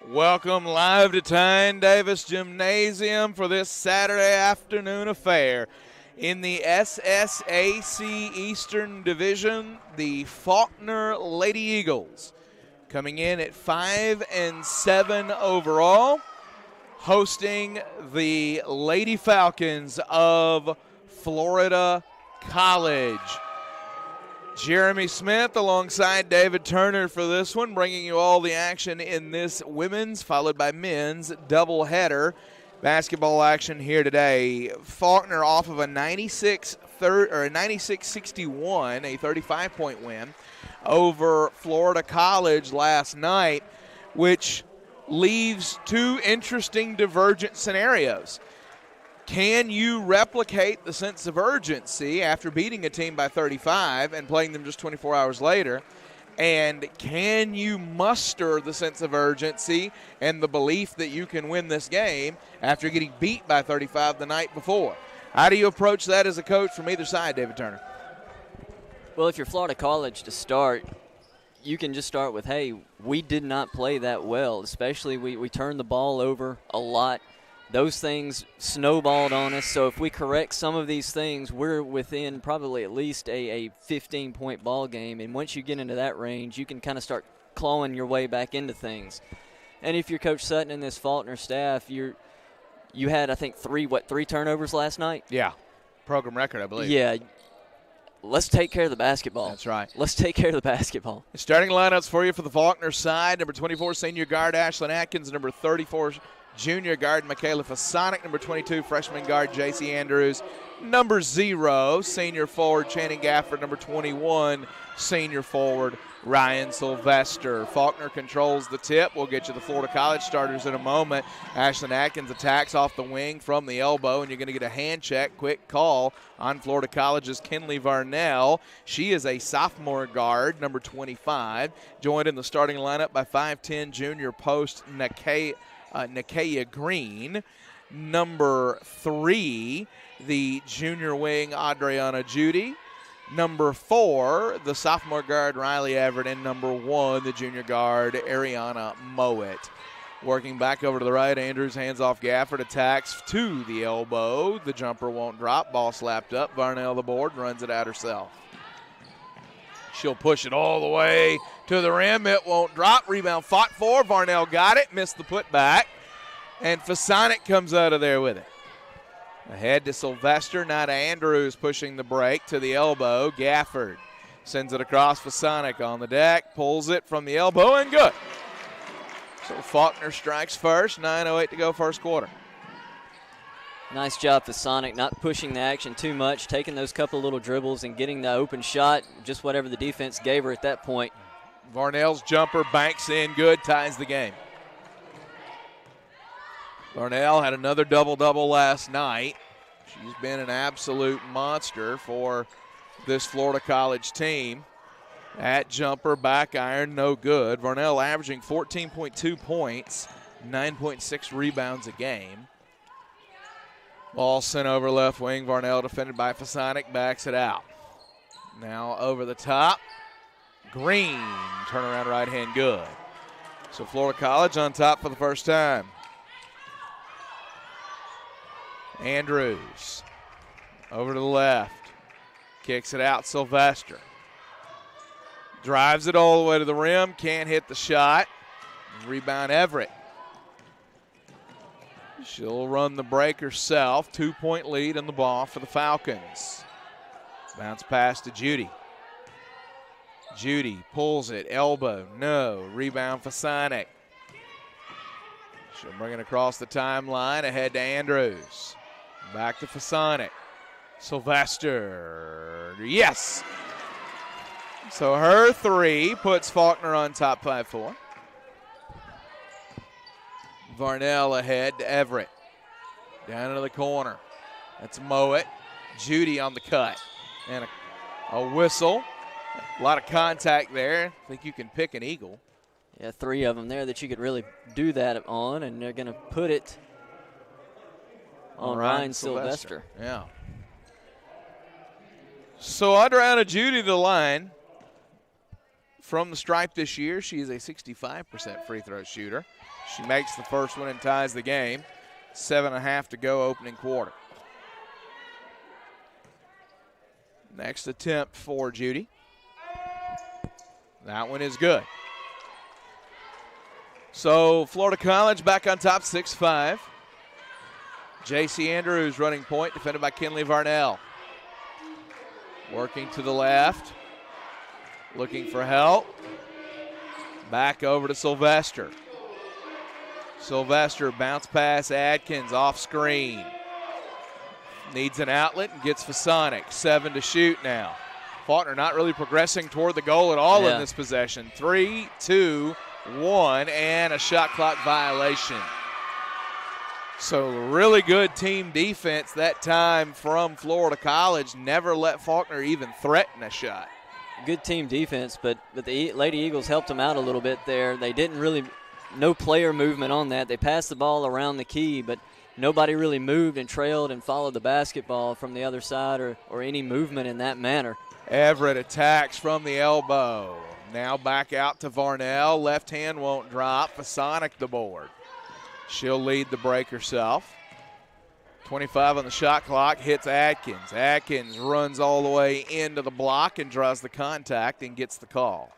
Welcome live to Tyne Davis Gymnasium for this Saturday afternoon affair. In the SSAC Eastern Division, the Faulkner Lady Eagles coming in at 5-7 overall, hosting the Lady Falcons of Florida College. Jeremy Smith alongside David Turner for this one, bringing you all the action in this women's followed by men's doubleheader basketball action here today. Faulkner off of a 96-61, a 35-point win over Florida College last night, which leaves two interesting divergent scenarios. Can you replicate the sense of urgency after beating a team by 35 and playing them just 24 hours later? And can you muster the sense of urgency and the belief that you can win this game after getting beat by 35 the night before? How do you approach that as a coach from either side, David Turner? Well, if you're Florida College to start, you can just start with, hey, we did not play that well, especially we turned the ball over a lot. Those things snowballed on us, so if we correct some of these things, we're within probably at least a 15-point ball game. And once you get into that range, you can kind of start clawing your way back into things. And if you're Coach Sutton and this Faulkner staff, you had, I think, three turnovers last night? Yeah, program record, I believe. Yeah. Let's take care of the basketball. That's right. Let's take care of the basketball. Starting lineups for you for the Faulkner side. Number 24, senior guard Ashlyn Atkins. Number 34, junior guard Michaela Fasonic. Number 22, freshman guard J.C. Andrews. Number 0, senior forward Channing Gafford. Number 21, senior forward Ryan Sylvester. Faulkner controls the tip. We'll get you the Florida College starters in a moment. Ashlyn Atkins attacks off the wing from the elbow, and you're going to get a hand check, quick call on Florida College's Kinley Varnell. She is a sophomore guard, number 25, joined in the starting lineup by 5'10 junior post Nakia Green. Number 3, the junior wing Adriana Judy. Number 4, the sophomore guard Riley Everett. And number 1, the junior guard Ariana Mowat. Working back over to the right, Andrews hands off Gafford, attacks to the elbow. The jumper won't drop, ball slapped up. Varnell the board, runs it out herself. She'll push it all the way to the rim. It won't drop. Rebound fought for. Varnell got it, missed the putback. And Fasonic comes out of there with it. Ahead to Sylvester, now to Andrews, pushing the break to the elbow. Gafford sends it across. Fasonic on the deck, pulls it from the elbow, and good. So Faulkner strikes first, 9:08 to go first quarter. Nice job, Fasonic, not pushing the action too much, taking those couple little dribbles and getting the open shot, just whatever the defense gave her at that point. Varnell's jumper banks in, good, ties the game. Varnell had another double-double last night. She's been an absolute monster for this Florida College team. That jumper, back iron, no good. Varnell averaging 14.2 points, 9.6 rebounds a game. Ball sent over left wing. Varnell defended by Fasonic, backs it out. Now over the top. Green, turnaround right hand, good. So Florida College on top for the first time. Andrews over to the left, kicks it out. Sylvester drives it all the way to the rim, can't hit the shot. Rebound Everett. She'll run the break herself. 2-point lead in the ball for the Falcons. Bounce pass to Judy. Judy pulls it, elbow, no. Rebound Fasonic. She'll bring it across the timeline, ahead to Andrews. Back to Fasonic. Sylvester, yes. So her 3 puts Faulkner on top 5-4. Varnell ahead to Everett. Down into the corner. That's Mowat. Judy on the cut. And a whistle. A lot of contact there. I think you can pick an eagle. Yeah, 3 of them there that you could really do that on, and they're going to put it on Ryan Sylvester. Yeah. So Adriana Judy to the line. from the stripe this year. She is a 65% free throw shooter. She makes the first one and ties the game. 7.5 to go, opening quarter. Next attempt for Judy. That one is good. So Florida College back on top, 6-5. J.C. Andrews running point, defended by Kinley Varnell. Working to the left. Looking for help. Back over to Sylvester. Sylvester, bounce pass, Adkins off screen. Needs an outlet and gets Fasonic. 7 to shoot now. Faulkner not really progressing toward the goal at all in this possession. 3, 2, 1, and a shot clock violation. So really good team defense that time from Florida College. Never let Faulkner even threaten a shot. Good team defense, but the Lady Eagles helped them out a little bit there. They didn't really, no player movement on that. They passed the ball around the key, but nobody really moved and trailed and followed the basketball from the other side or any movement in that manner. Everett attacks from the elbow. Now back out to Varnell. Left hand won't drop. Fasonic the board. She'll lead the break herself. 25 on the shot clock, hits Adkins. Adkins runs all the way into the block and draws the contact and gets the call.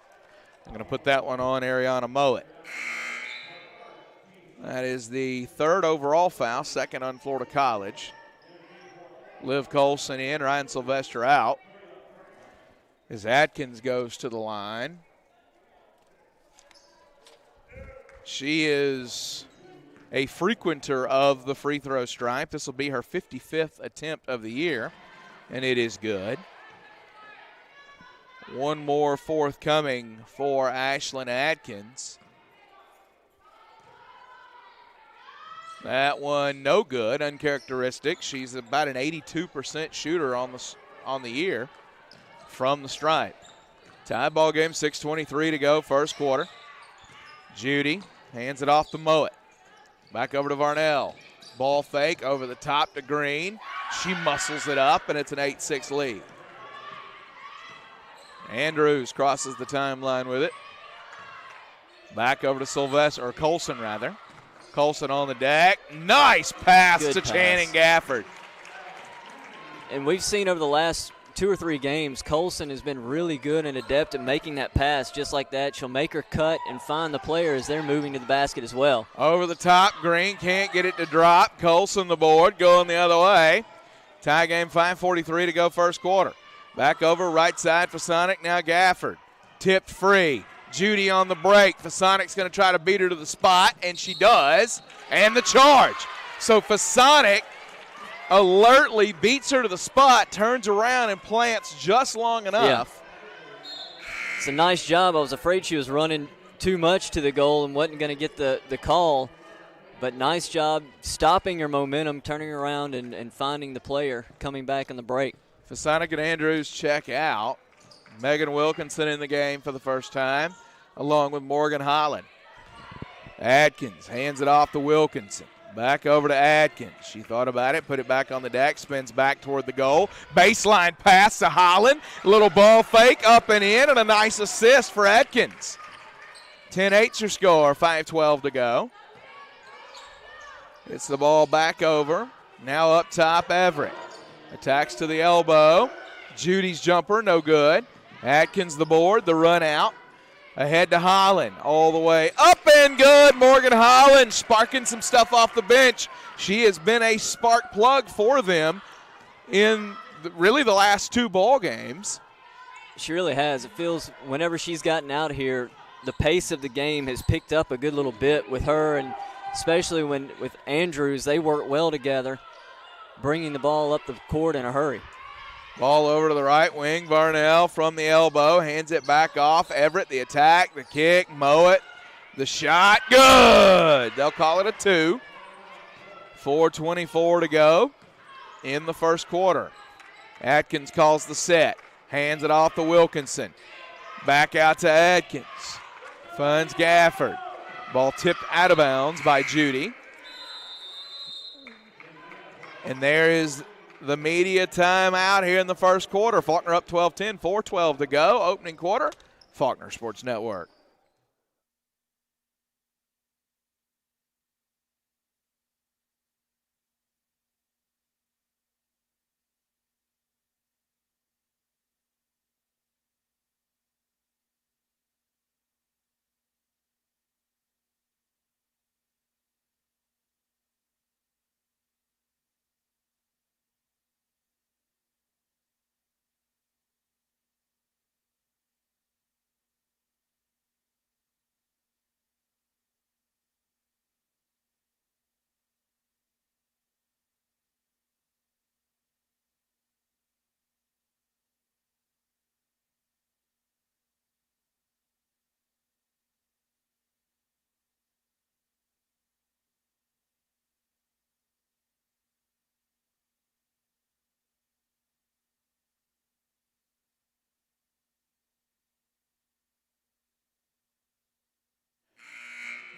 I'm going to put that one on Ariana Mowat. That is the third overall foul, second on Florida College. Liv Colson in, Ryan Sylvester out. As Adkins goes to the line. She is a frequenter of the free throw stripe. This will be her 55th attempt of the year, and it is good. One more forthcoming for Ashlyn Adkins. That one no good, uncharacteristic. She's about an 82% shooter on the year from the stripe. Tie ball game, 6:23 to go, first quarter. Judy hands it off to Mowat. Back over to Varnell. Ball fake over the top to Green. She muscles it up, and it's an 8-6 lead. Andrews crosses the timeline with it. Back over to Sylvester, or Colson rather. Colson on the deck. Nice pass to Channing Gafford. And we've seen over the last 2 or 3 games, Colson has been really good and adept at making that pass just like that. She'll make her cut and find the player as they're moving to the basket as well. Over the top, Green can't get it to drop. Colson the board, going the other way. Tie game, 5:43 to go, first quarter. Back over, right side, Fasonic, now Gafford. Tipped free. Judy on the break. Fasonic's going to try to beat her to the spot, and she does. And the charge. So Fasonic alertly beats her to the spot, turns around and plants just long enough. Yeah. It's a nice job. I was afraid she was running too much to the goal and wasn't going to get the call. But nice job stopping her momentum, turning around and finding the player coming back in the break. Fasonic and Andrews check out. Megan Wilkinson in the game for the first time, along with Morgan Holland. Adkins hands it off to Wilkinson. Back over to Adkins. She thought about it, put it back on the deck, spins back toward the goal. Baseline pass to Holland. Little ball fake up and in, and a nice assist for Adkins. 10-8's your score, 5:12 to go. It's the ball back over. Now up top, Everett. Attacks to the elbow. Judy's jumper, no good. Adkins the board, the run out. Ahead to Holland, all the way up and good. Morgan Holland sparking some stuff off the bench. She has been a spark plug for them in really the last 2 ball games. She really has. It feels whenever she's gotten out here, the pace of the game has picked up a good little bit with her, and especially with Andrews, they work well together, bringing the ball up the court in a hurry. Ball over to the right wing. Varnell from the elbow. Hands it back off. Everett, the attack, the kick. Mowat, the shot. Good. They'll call it a 2. 4:24 to go in the first quarter. Adkins calls the set. Hands it off to Wilkinson. Back out to Adkins. Finds Gafford. Ball tipped out of bounds by Judy. And there is the media timeout here in the first quarter. Faulkner up 12-10, 4:12 to go. Opening quarter, Faulkner Sports Network.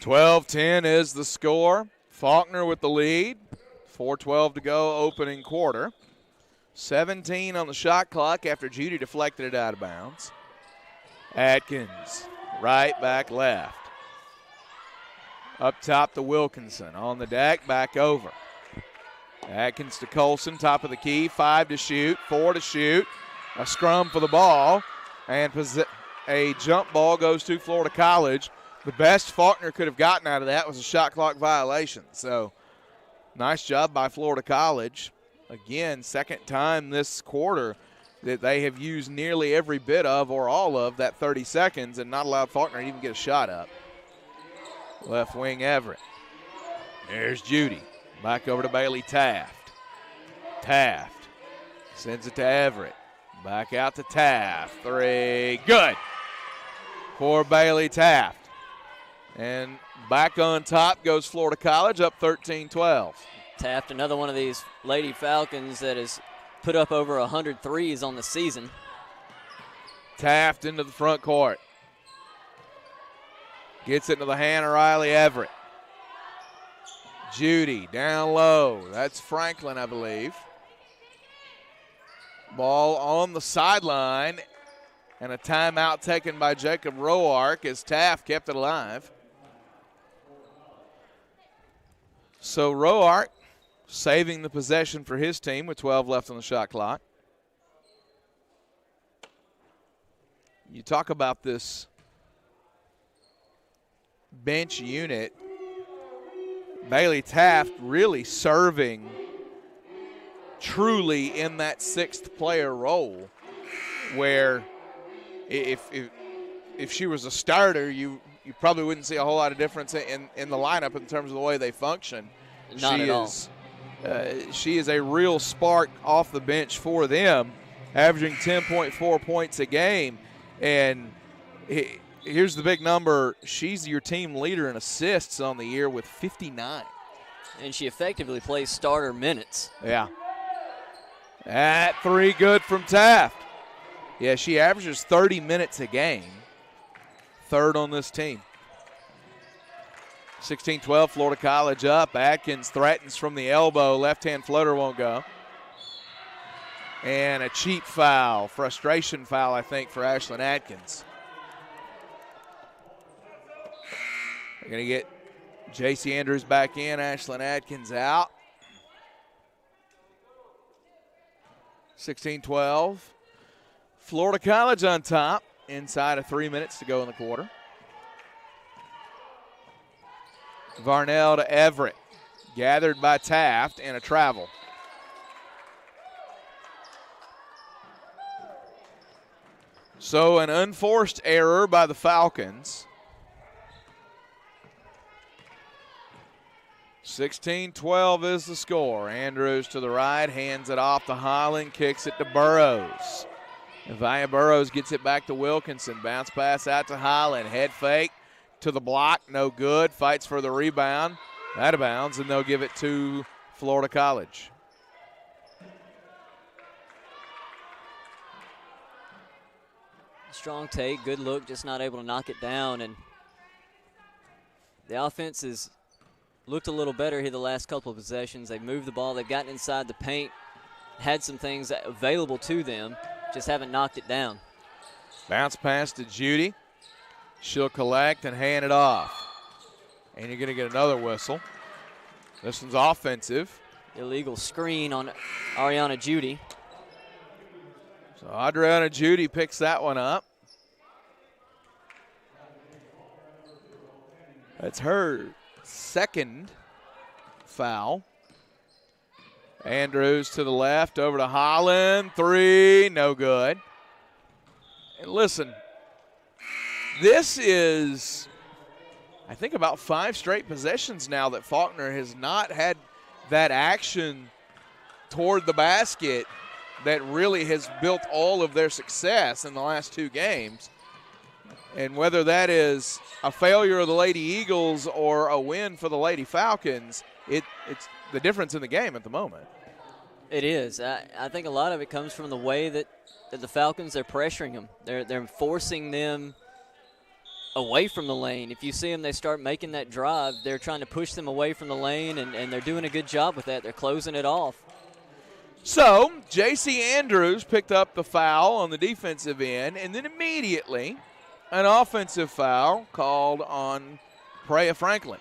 (12-10) is the score. Faulkner with the lead. 4:12 to go, opening quarter. 17 on the shot clock after Judy deflected it out of bounds. Atkins, right, back, left. Up top to Wilkinson. On the deck, back over. Atkins to Colson, top of the key. 5 to shoot, 4 to shoot. A scrum for the ball. And a jump ball goes to Florida College. The best Faulkner could have gotten out of that was a shot clock violation. So, nice job by Florida College. Again, second time this quarter that they have used nearly every bit of or all of that 30 seconds and not allowed Faulkner to even get a shot up. Left wing Everett. There's Judy. Back over to Bailey Taft. Taft sends it to Everett. Back out to Taft. 3. Good for Bailey Taft. And back on top goes Florida College, up 13-12. Taft, another one of these Lady Falcons that has put up over 100 threes on the season. Taft into the front court. Gets it into the hand of Riley Everett. Judy down low. That's Franklin, I believe. Ball on the sideline. And a timeout taken by Jacob Roark as Taft kept it alive. So Roark saving the possession for his team with 12 left on the shot clock. You talk about this bench unit. Bailey Taft really serving truly in that sixth player role where if she was a starter, you probably wouldn't see a whole lot of difference in the lineup in terms of the way they function. Not at all. She is a real spark off the bench for them, averaging 10.4 points a game. And here's the big number. She's your team leader in assists on the year with 59. And she effectively plays starter minutes. Yeah. At 3, good from Taft. Yeah, she averages 30 minutes a game. Third on this team. 16-12, Florida College up. Atkins threatens from the elbow. Left-hand floater won't go. And a cheap foul, frustration foul, I think, for Ashlyn Atkins. They're going to get J.C. Andrews back in, Ashlyn Atkins out. 16-12. Florida College on top, inside of 3 minutes to go in the quarter. Varnell to Everett, gathered by Taft, and a travel. So an unforced error by the Falcons. 16-12 is the score. Andrews to the right, hands it off to Holland, kicks it to Burrows. Evia Burrows gets it back to Wilkinson. Bounce pass out to Holland. Head fake to the block, no good. Fights for the rebound. Out of bounds, and they'll give it to Florida College. Strong take, good look, just not able to knock it down. And the offense has looked a little better here the last couple of possessions. They've moved the ball. They've gotten inside the paint, had some things available to them, just haven't knocked it down. Bounce pass to Judy. She'll collect and hand it off. And you're going to get another whistle. This one's offensive. Illegal screen on Ariana Judy. So Adriana Judy picks that one up. That's her second foul. Andrews to the left, over to Holland. 3, no good. And listen, this is, I think, about 5 straight possessions now that Faulkner has not had that action toward the basket that really has built all of their success in the last 2 games. And whether that is a failure of the Lady Eagles or a win for the Lady Falcons, it's the difference in the game at the moment. It is. I think a lot of it comes from the way that the Falcons, they're pressuring them. They're forcing them away from the lane. If you see them, they start making that drive. They're trying to push them away from the lane, and they're doing a good job with that. They're closing it off. So J.C. Andrews picked up the foul on the defensive end, and then immediately an offensive foul called on Preya Franklin.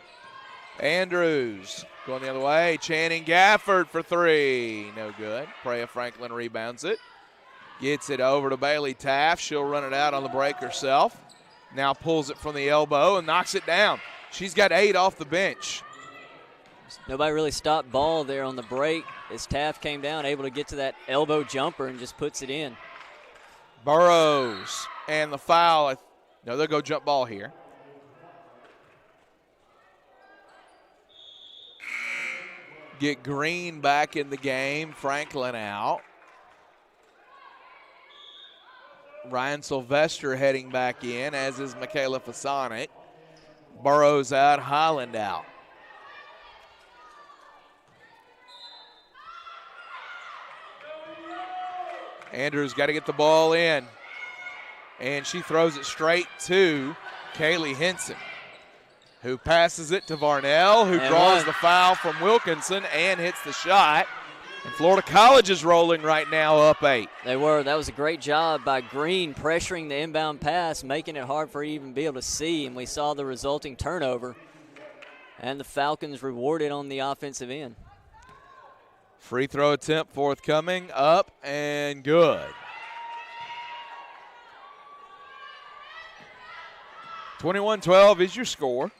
Andrews going the other way. Channing Gafford for 3. No good. Preya Franklin rebounds it. Gets it over to Bailey Taft. She'll run it out on the break herself. Now pulls it from the elbow and knocks it down. She's got 8 off the bench. Nobody really stopped ball there on the break as Taft came down, able to get to that elbow jumper and just puts it in. Burrows and the foul. No, they'll go jump ball here. Get Green back in the game. Franklin out. Ryan Sylvester heading back in, as is Michaela Fasonic. Burrows out, Holland out. Andrews got to get the ball in. And she throws it straight to Kaylee Henson, who passes it to Varnell, who draws the foul from Wilkinson and hits the shot. And Florida College is rolling right now, up 8. They were. That was a great job by Green pressuring the inbound pass, making it hard for her to even be able to see, and we saw the resulting turnover. And the Falcons rewarded on the offensive end. Free throw attempt forthcoming, up and good. 21-12 is your score.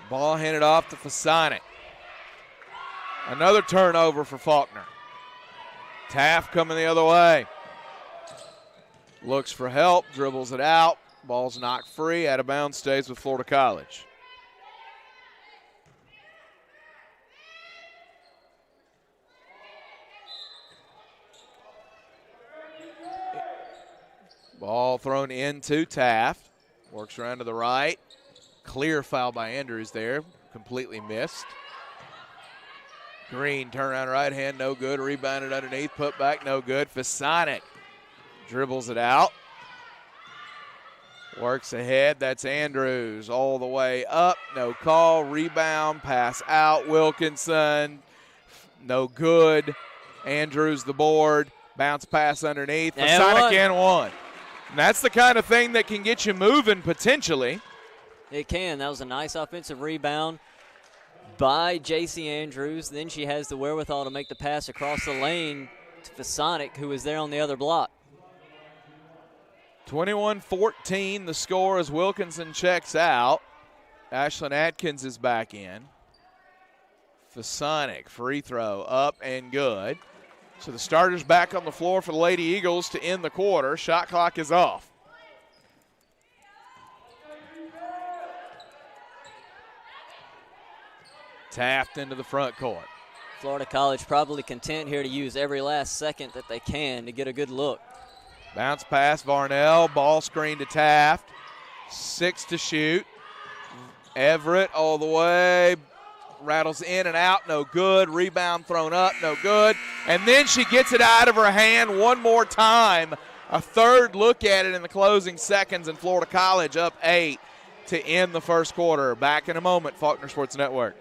Ball handed off to Fasonic. Another turnover for Faulkner. Taft coming the other way. Looks for help, dribbles it out. Ball's knocked free, out of bounds, stays with Florida College. Ball thrown into Taft. Works around to the right. Clear foul by Andrews there. Completely missed. Green, turnaround right hand, no good. Rebounded underneath, put back, no good. Fasonic dribbles it out. Works ahead, that's Andrews all the way up. No call, rebound, pass out. Wilkinson, no good. Andrews the board, bounce pass underneath. Fasonic and one. And that's the kind of thing that can get you moving potentially. It can. That was a nice offensive rebound by J.C. Andrews. Then she has the wherewithal to make the pass across the lane to Fasonic, who was there on the other block. 21-14 the score as Wilkinson checks out. Ashlyn Atkins is back in. Fasonic, free throw, up and good. So the starters back on the floor for the Lady Eagles to end the quarter. Shot clock is off. Taft into the front court. Florida College probably content here to use every last second that they can to get a good look. Bounce pass, Varnell, ball screen to Taft. 6 to shoot. Everett all the way, rattles in and out, no good. Rebound thrown up, no good. And then she gets it out of her hand one more time. A third look at it in the closing seconds, and Florida College up 8 to end the first quarter. Back in a moment, Faulkner Sports Network.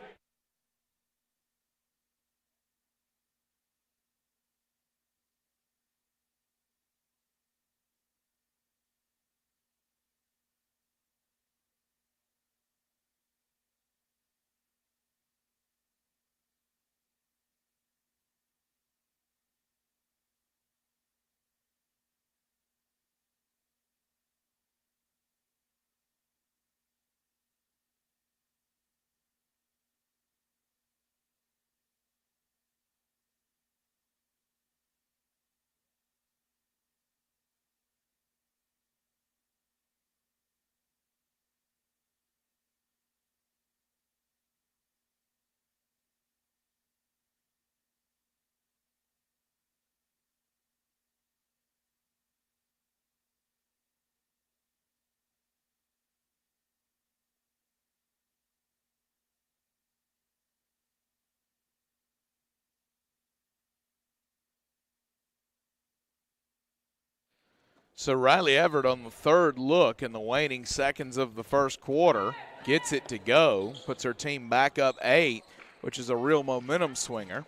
So Riley Everett on the third look in the waning seconds of the first quarter gets it to go, puts her team back up 8, which is a real momentum swinger.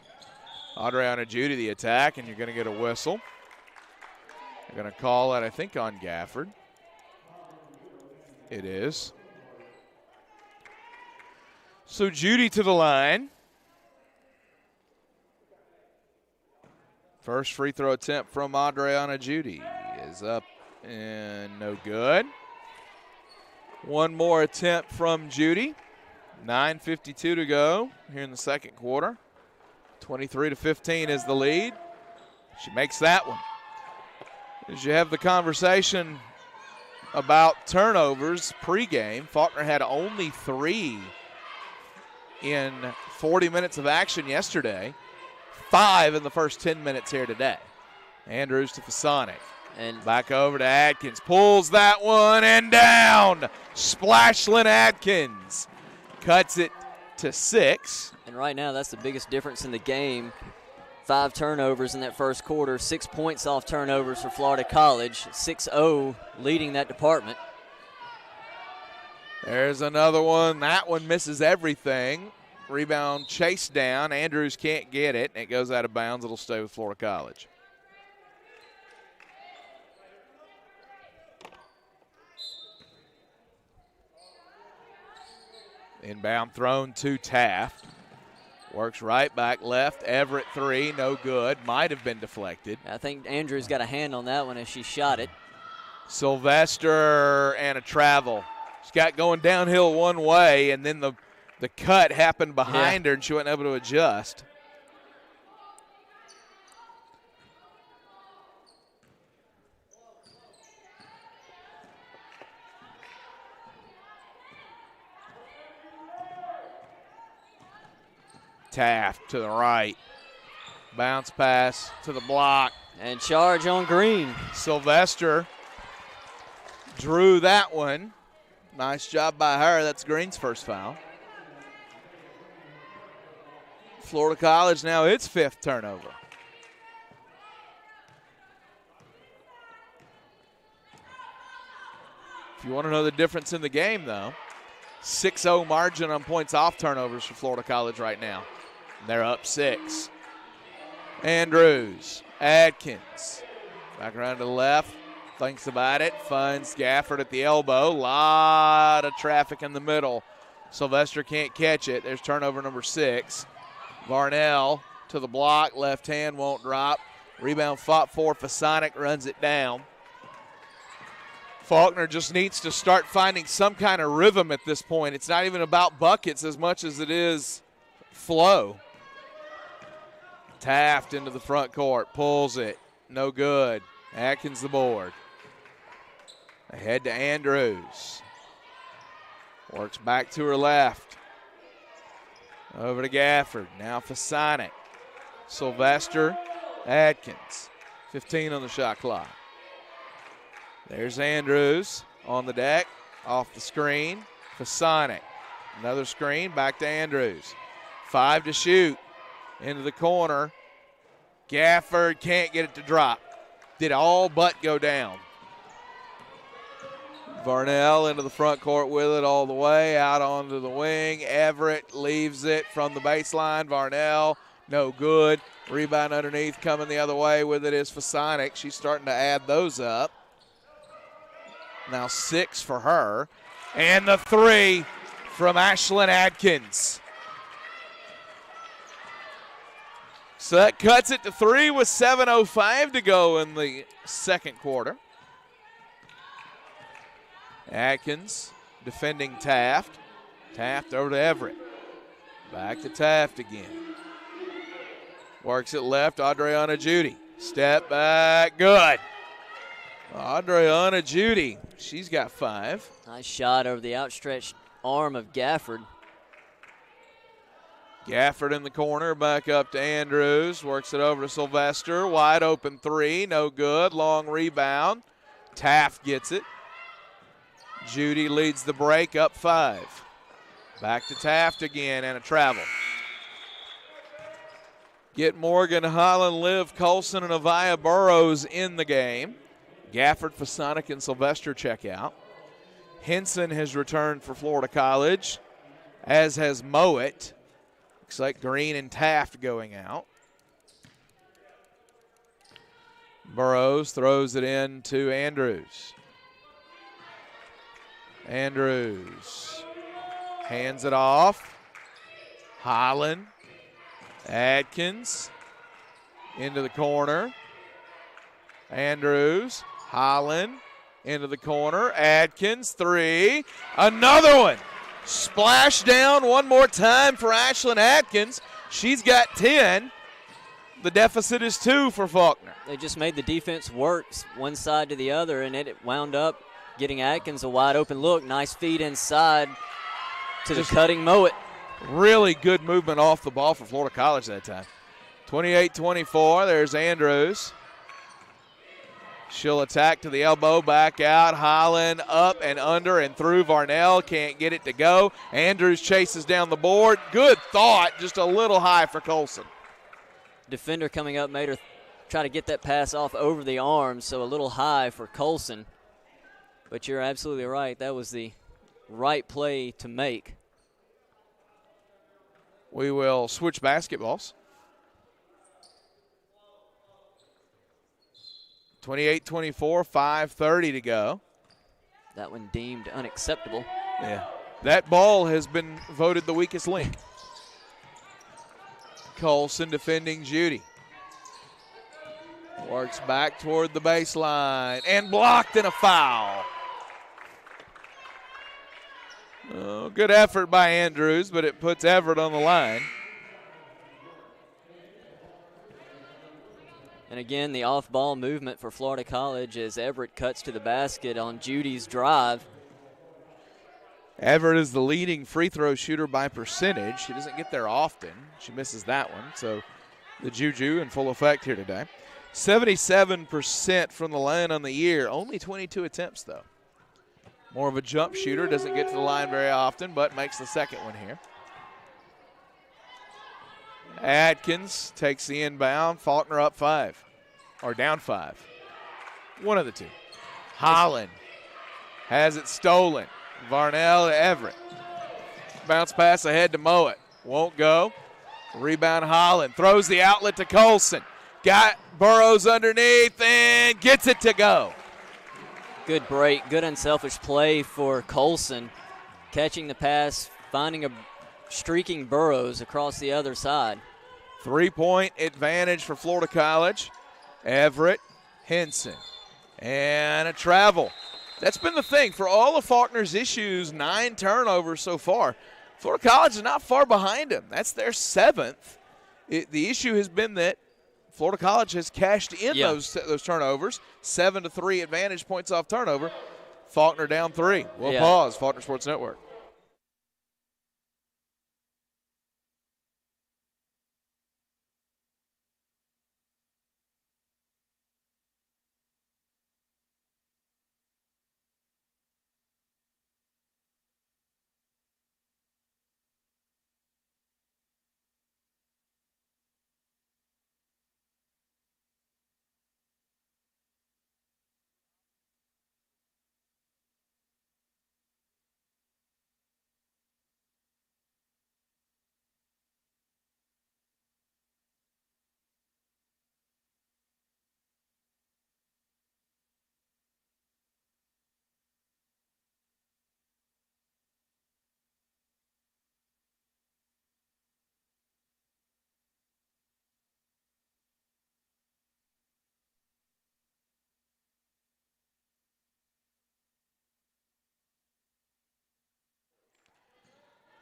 Adriana Judy the attack, and you're going to get a whistle. They're going to call it, I think, on Gafford. It is. So Judy to the line. First free throw attempt from Adriana Judy is up and no good. One more attempt from Judy. 9:52 to go here in the second quarter. 23-15 is the lead. She makes that one. As you have the conversation about turnovers pregame, Faulkner had only 3 in 40 minutes of action yesterday. 5 in the first 10 minutes here today. Andrews to Fasonic. And back over to Adkins. Pulls that one and down. Splashlin Adkins cuts it to 6. And right now, that's the biggest difference in the game. 5 turnovers in that first quarter, 6 points off turnovers for Florida College. 6-0 leading that department. There's another one. That one misses everything. Rebound chased down. Andrews can't get it. It goes out of bounds. It'll stay with Florida College. Inbound thrown to Taft. Works right back left. Everett 3, no good. Might have been deflected. I think Andrews got a hand on that one as she shot it. Sylvester and a travel. She got going downhill one way, and then the cut happened behind her, and she wasn't able to adjust. Taft to the right. Bounce pass to the block. And charge on Green. Sylvester drew that one. Nice job by her. That's Green's first foul. Florida College now its 5th turnover. If you want to know the difference in the game, though, 6-0 margin on points off turnovers for Florida College right now. And they're up 6. Andrews, Adkins, back around to the left, thinks about it, finds Gafford at the elbow. Lot of traffic in the middle. Sylvester can't catch it. There's turnover number 6. Varnell to the block, left hand won't drop. Rebound fought for, Fasonic runs it down. Faulkner just needs to start finding some kind of rhythm at this point. It's not even about buckets as much as it is flow. Taft into the front court, pulls it, no good. Atkins the board. Ahead to Andrews. Works back to her left. Over to Gafford, now Fasonic. Sylvester, Adkins, 15 on the shot clock. There's Andrews on the deck, off the screen. Fasonic, another screen, back to Andrews. 5 to shoot, into the corner. Gafford can't get it to drop. Did all but go down. Varnell into the front court with it all the way, out onto the wing. Everett leaves it from the baseline. Varnell, no good. Rebound underneath, coming the other way with it is Fasonic. She's starting to add those up. Now 6 for her. And the 3 from Ashlyn Adkins. So that cuts it to 3 with 7:05 to go in the second quarter. Atkins defending Taft. Taft over to Everett. Back to Taft again. Works it left, Adriana Judy. Step back, good. Adriana Judy, she's got 5. Nice shot over the outstretched arm of Gafford. Gafford in the corner, back up to Andrews. Works it over to Sylvester. Wide open 3, no good. Long rebound. Taft gets it. Judy leads the break, up 5. Back to Taft again, and a travel. Get Morgan, Holland, Liv, Colson, and Avaya Burrows in the game. Gafford, Fasonic, and Sylvester check out. Henson has returned for Florida College, as has Mowat. Looks like Green and Taft going out. Burrows throws it in to Andrews. Andrews hands it off. Holland, Atkins into the corner. Andrews, Holland into the corner. Atkins, three. Another one. Splash down one more time for Ashlyn Atkins. She's got 10. The deficit is 2 for Faulkner. They just made the defense work one side to the other, and it wound up getting Atkins a wide open look. Nice feed inside to the cutting Mowat. Really good movement off the ball for Florida College that time. 28-24, there's Andrews. She'll attack to the elbow, back out. Holland up and under and through. Varnell can't get it to go. Andrews chases down the board. Good thought, just a little high for Colson. Defender coming up made her try to get that pass off over the arms, so a little high for Colson. But you're absolutely right. That was the right play to make. We will switch basketballs. 28-24, 5:30 to go. That one deemed unacceptable. Yeah. That ball has been voted the weakest link. Colson defending Judy. Works back toward the baseline and blocked in a foul. Oh, good effort by Andrews, but it puts Everett on the line. And again, the off-ball movement for Florida College as Everett cuts to the basket on Judy's drive. Everett is the leading free throw shooter by percentage. She doesn't get there often. She misses that one, so the juju in full effect here today. 77% from the line on the year. Only 22 attempts, though. More of a jump shooter. Doesn't get to the line very often, but makes the second one here. Atkins takes the inbound. Faulkner up 5, or down 5. One of the two. Holland has it stolen. Varnell to Everett. Bounce pass ahead to Mowat. Won't go. Rebound Holland. Throws the outlet to Colson. Got Burrows underneath and gets it to go. Good break. Good unselfish play for Colson. Catching the pass, finding a streaking Burrows across the other side. 3-point advantage for Florida College. Everett, Henson, and a travel. That's been the thing. For all of Faulkner's issues, 9 turnovers so far. Florida College is not far behind them. That's their 7th. The issue has been that Florida College has cashed in those turnovers. 7-3 advantage, points off turnover. Faulkner down 3. We'll pause. Faulkner Sports Network.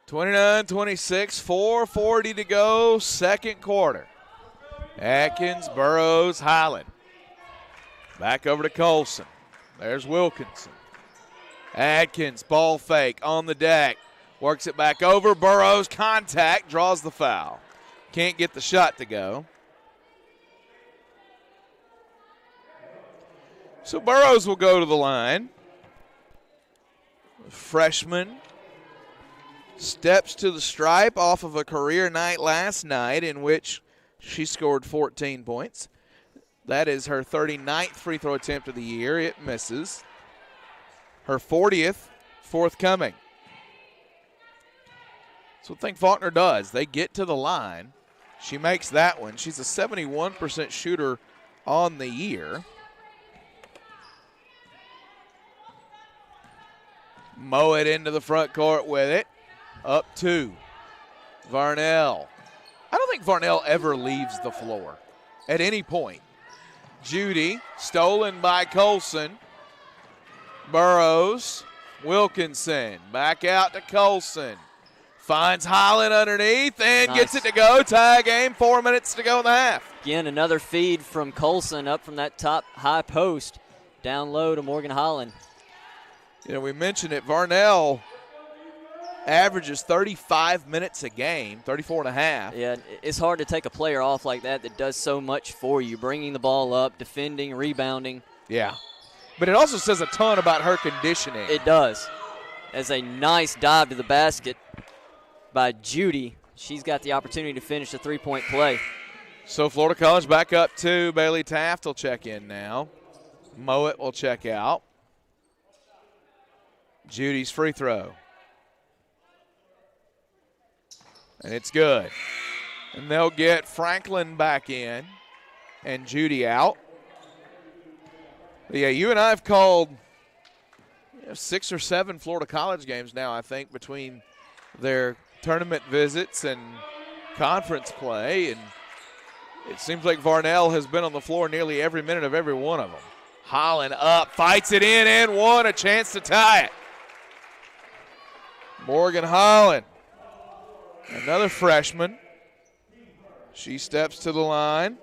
(29-26), 4:40 to go, second quarter. Atkins, Burrows, Highland. Back over to Colson. There's Wilkinson. Atkins, ball fake on the deck. Works it back over. Burrows, contact, draws the foul. Can't get the shot to go. So Burrows will go to the line. Freshman steps to the stripe off of a career night last night in which she scored 14 points. That is her 39th free throw attempt of the year. It misses. Her 40th forthcoming. So I think Faulkner does. They get to the line. She makes that one. She's a 71% shooter on the year. Mow it into the front court with it. Up 2. Varnell. I don't think Varnell ever leaves the floor at any point. Judy, stolen by Colson. Burrows, Wilkinson, back out to Colson. Finds Holland underneath and gets it to go. Tie game, 4 minutes to go in the half. Again, another feed from Colson up from that top high post. Down low to Morgan Holland. You know, we mentioned it. Varnell averages 35 minutes a game, 34 and a half. Yeah, it's hard to take a player off like that does so much for you, bringing the ball up, defending, rebounding. Yeah. But it also says a ton about her conditioning. It does. As a nice dive to the basket by Judy. She's got the opportunity to finish the three-point play. So Florida College back up 2. Bailey Taft will check in now. Mowat will check out. Judy's free throw. And it's good. And they'll get Franklin back in and Judy out. But yeah, you and I have called 6 or 7 Florida College games now, I think, between their tournament visits and conference play. And it seems like Varnell has been on the floor nearly every minute of every one of them. Holland up, fights it in and one, a chance to tie it. Morgan Holland, another freshman. She steps to the line.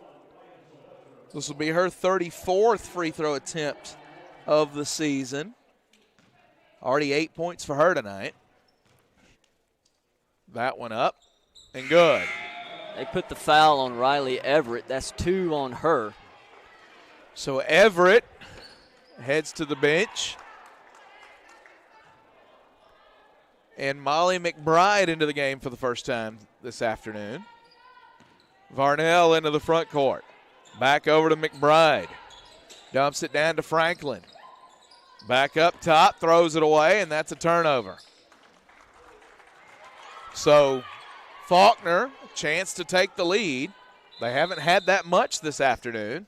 This will be her 34th free throw attempt of the season. Already 8 points for her tonight. That one up and good. They put the foul on Riley Everett. That's 2 on her. So Everett heads to the bench. And Molly McBride into the game for the first time this afternoon. Varnell into the front court. Back over to McBride. Dumps it down to Franklin. Back up top, throws it away, and that's a turnover. So Faulkner, a chance to take the lead. They haven't had that much this afternoon.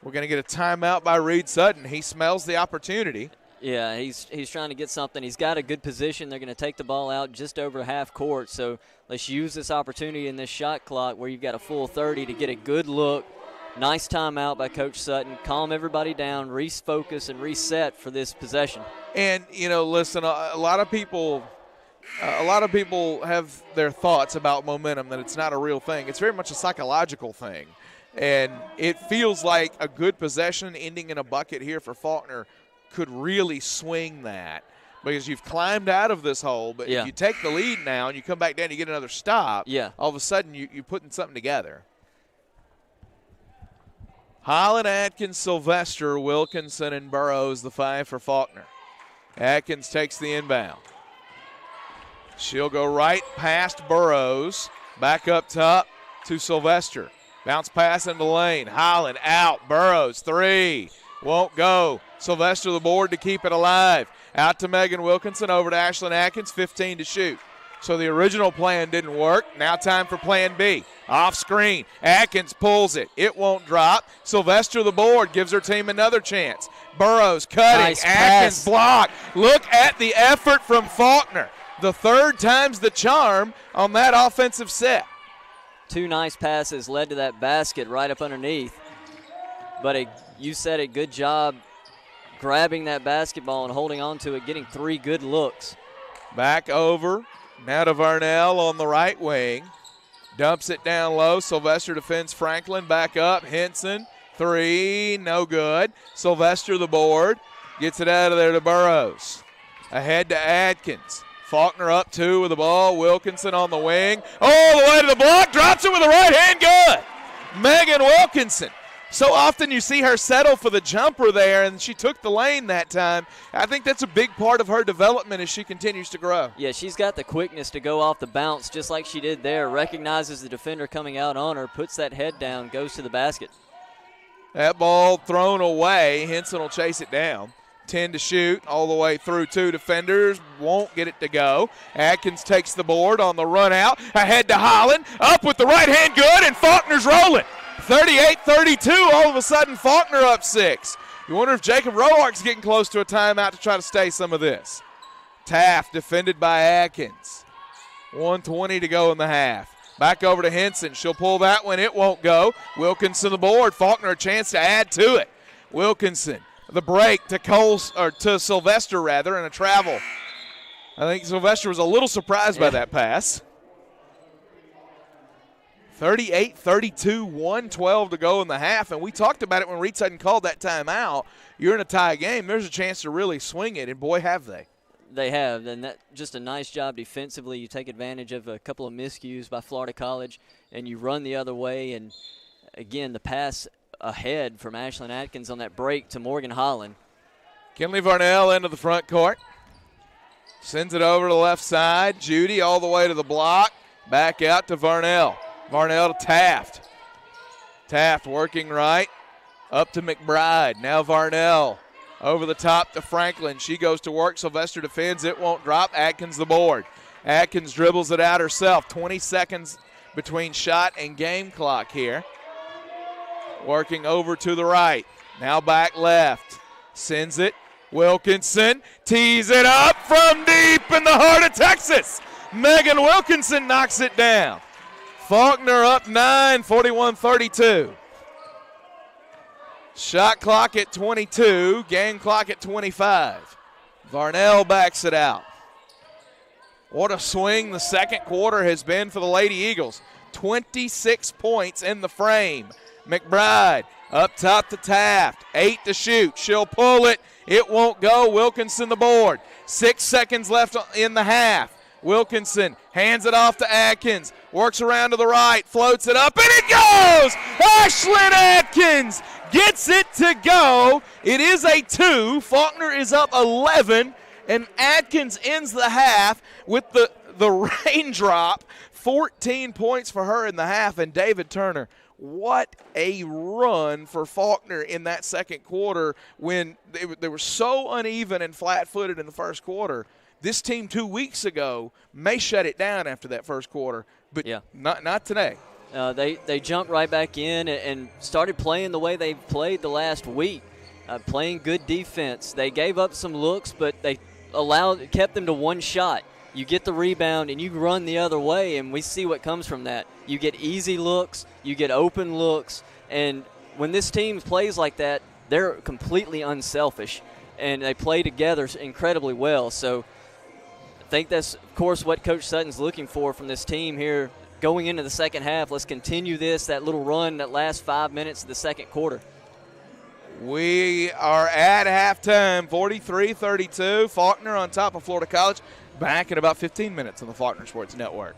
We're going to get a timeout by Reed Sutton. He smells the opportunity. Yeah, he's trying to get something. He's got a good position. They're going to take the ball out just over half court. So let's use this opportunity in this shot clock where you've got a full 30 to get a good look. Nice timeout by Coach Sutton. Calm everybody down, refocus, and reset for this possession. And, you know, listen, a lot of people have their thoughts about momentum, that it's not a real thing. It's very much a psychological thing. And it feels like a good possession ending in a bucket here for Faulkner could really swing that, because you've climbed out of this hole, but if you take the lead now and you come back down, you get another stop, all of a sudden you're putting something together. Holland, Atkins, Sylvester, Wilkinson, and Burrows, the 5 for Faulkner. Atkins takes the inbound. She'll go right past Burrows, back up top to Sylvester. Bounce pass into the lane. Holland out. Burrows, 3. Won't go. Sylvester the board to keep it alive. Out to Megan Wilkinson, over to Ashlyn Atkins, 15 to shoot. So the original plan didn't work. Now time for plan B. Off screen. Atkins pulls it. It won't drop. Sylvester the board gives her team another chance. Burrows cutting. Nice Atkins pass. block. Look at the effort from Faulkner. The third time's the charm on that offensive set. 2 nice passes led to that basket right up underneath. But you said a good job grabbing that basketball and holding on to it, getting 3 good looks. Back over. Now to Varnell on the right wing. Dumps it down low. Sylvester defends Franklin. Back up. Henson. 3. No good. Sylvester the board. Gets it out of there to Burrows. Ahead to Atkins. Faulkner up 2 with the ball. Wilkinson on the wing. All the way to the block. Drops it with the right hand. Good. Megan Wilkinson. So often you see her settle for the jumper there, and she took the lane that time. I think that's a big part of her development as she continues to grow. Yeah, she's got the quickness to go off the bounce just like she did there. Recognizes the defender coming out on her, puts that head down, goes to the basket. That ball thrown away. Henson will chase it down. 10 to shoot, all the way through 2 defenders. Won't get it to go. Atkins takes the board on the run out. Ahead to Holland. Up with the right hand, good, and Faulkner's rolling. 38-32, all of a sudden Faulkner up 6. You wonder if Jacob Roark's getting close to a timeout to try to stay some of this. Taft defended by Atkins. 1:20 to go in the half. Back over to Henson. She'll pull that one. It won't go. Wilkinson the board. Faulkner a chance to add to it. Wilkinson the break to Sylvester rather, and a travel. I think Sylvester was a little surprised by that pass. 38-32, 1:12 to go in the half, and we talked about it when Reed Sutton called that timeout. You're in a tie game. There's a chance to really swing it, and boy, have they. They have, and that just a nice job defensively. You take advantage of a couple of miscues by Florida College, and you run the other way. And, again, the pass ahead from Ashlyn Atkins on that break to Morgan Holland. Kinley Varnell into the front court. Sends it over to the left side. Judy all the way to the block. Back out to Varnell. Varnell to Taft. Taft working right. Up to McBride. Now Varnell. Over the top to Franklin. She goes to work. Sylvester defends. It won't drop. Atkins the board. Atkins dribbles it out herself. 20 seconds between shot and game clock here. Working over to the right. Now back left. Sends it. Wilkinson tees it up from deep in the heart of Texas. Megan Wilkinson knocks it down. Faulkner up 9, 41-32. Shot clock at 22, game clock at 25. Varnell backs it out. What a swing the second quarter has been for the Lady Eagles. 26 points in the frame. McBride up top to Taft. 8 to shoot. She'll pull it. It won't go. Wilkinson the board. 6 seconds left in the half. Wilkinson hands it off to Atkins. Works around to the right. Floats it up, and it goes! Ashlyn Atkins gets it to go. It is a 2. Faulkner is up 11, and Atkins ends the half with the raindrop. 14 points for her in the half, and David Turner. What a run for Faulkner in that second quarter when they were so uneven and flat-footed in the first quarter. This team 2 weeks ago may shut it down after that first quarter, but not today. They jumped right back in and started playing the way they've played the last week, playing good defense. They gave up some looks, but they kept them to one shot. You get the rebound and you run the other way, and we see what comes from that. You get easy looks, you get open looks, and when this team plays like that, they're completely unselfish, and they play together incredibly well. So I think that's, of course, what Coach Sutton's looking for from this team here going into the second half. Let's continue that little run, that last 5 minutes of the second quarter. We are at halftime, 43-32. Faulkner on top of Florida College. Back in about 15 minutes on the Faulkner Sports Network.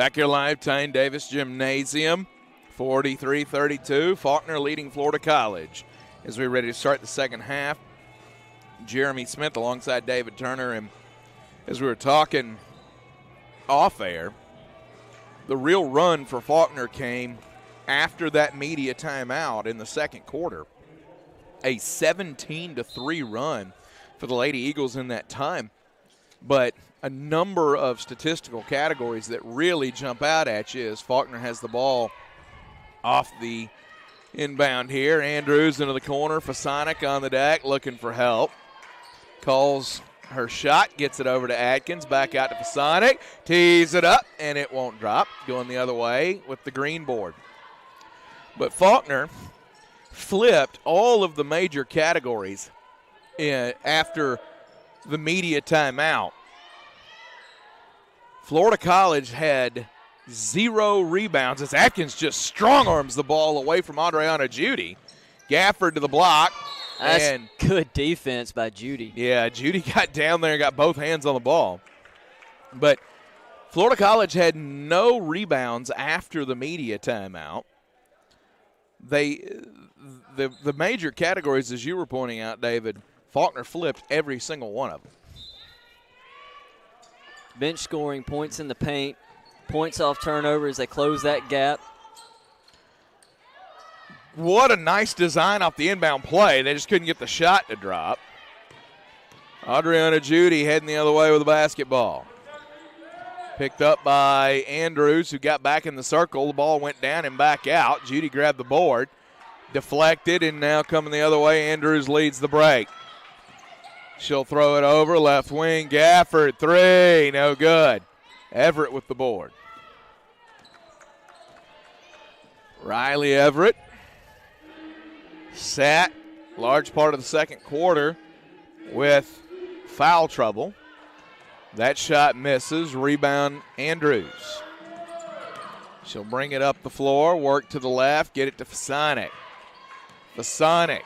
Back here live, Tyne Davis Gymnasium, 43-32. Faulkner leading Florida College. As we're ready to start the second half, Jeremy Smith alongside David Turner. And as we were talking off air, the real run for Faulkner came after that media timeout in the second quarter. A 17-3 run for the Lady Eagles in that time. But a number of statistical categories that really jump out at you as Faulkner has the ball off the inbound here. Andrews into the corner. Fasonic on the deck looking for help. Calls her shot, gets it over to Atkins, back out to Fasonic, tees it up, and it won't drop. Going the other way with the green board. But Faulkner flipped all of the major categories after the media timeout. Florida College had 0 rebounds as Atkins just strong arms the ball away from Adriana Judy. Gafford to the block. That's and good defense by Judy. Yeah, Judy got down there and got both hands on the ball. But Florida College had no rebounds after the media timeout. The major categories, as you were pointing out, David, Faulkner flipped every single one of them. Bench scoring, points in the paint, points off turnovers. They close that gap. What a nice design off the inbound play. They just couldn't get the shot to drop. Adriana Judy heading the other way with the basketball. Picked up by Andrews, who got back in the circle. The ball went down and back out. Judy grabbed the board, deflected, and now coming the other way, Andrews leads the break. She'll throw it over, left wing, Gafford, 3, no good. Everett with the board. Riley Everett sat large part of the second quarter with foul trouble. That shot misses. Rebound, Andrews. She'll bring it up the floor, work to the left, get it to Fasonic. Fasonic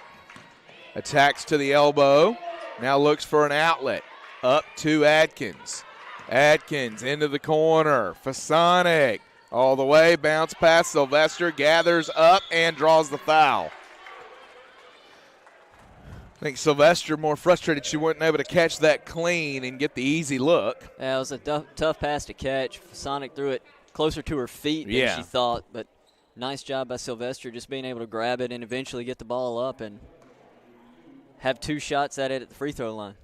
attacks to the elbow. Now looks for an outlet. Up to Atkins. Atkins into the corner. Fasonic all the way. Bounce past Sylvester. Gathers up and draws the foul. I think Sylvester more frustrated she wasn't able to catch that clean and get the easy look. Yeah, it was a tough pass to catch. Sonic threw it closer to her feet than she thought, but nice job by Sylvester just being able to grab it and eventually get the ball up and have 2 shots at it at the free throw line.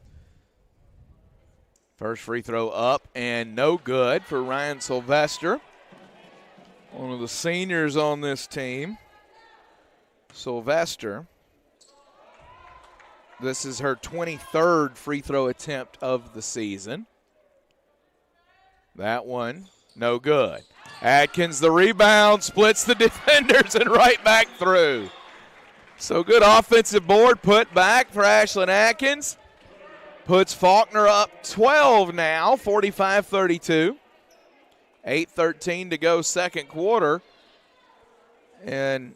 First free throw up and no good for Ryan Sylvester, one of the seniors on this team. Sylvester, this is her 23rd free throw attempt of the season. That one, no good. Atkins, the rebound, splits the defenders and right back through. So good offensive board put back for Ashlyn Atkins. Puts Faulkner up 12 now, 45-32. 8:13 to go second quarter. And